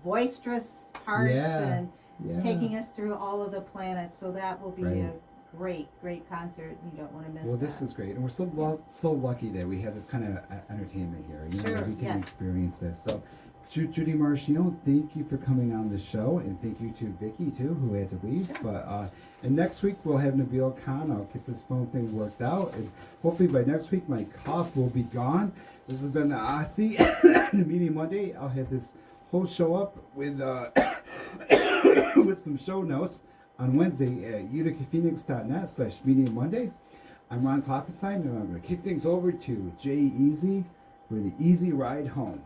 C: boisterous parts
A: Yeah.
C: and
A: Yeah.
C: taking us through all of the planets. So that will be
A: Right.
C: a great concert. You don't want to miss
A: Well,
C: that.
A: this is great, and we're so lucky that we have this kind of entertainment here.
C: Sure,
A: that we can
C: yes.
A: experience this. So, Judy Marchione, thank you for coming on the show, and thank you to Vicky too, who had to leave.
C: Sure.
A: But and next week we'll have Nabil Khan. I'll get this phone thing worked out, and hopefully by next week my cough will be gone. This has been the Aussie Media Monday. I'll have this whole show up with with some show notes on Wednesday at uticaphoenix.net/Media Monday. I'm Ron Klopfenstein, and I'm going to kick things over to Jay Easy for the Easy Ride Home.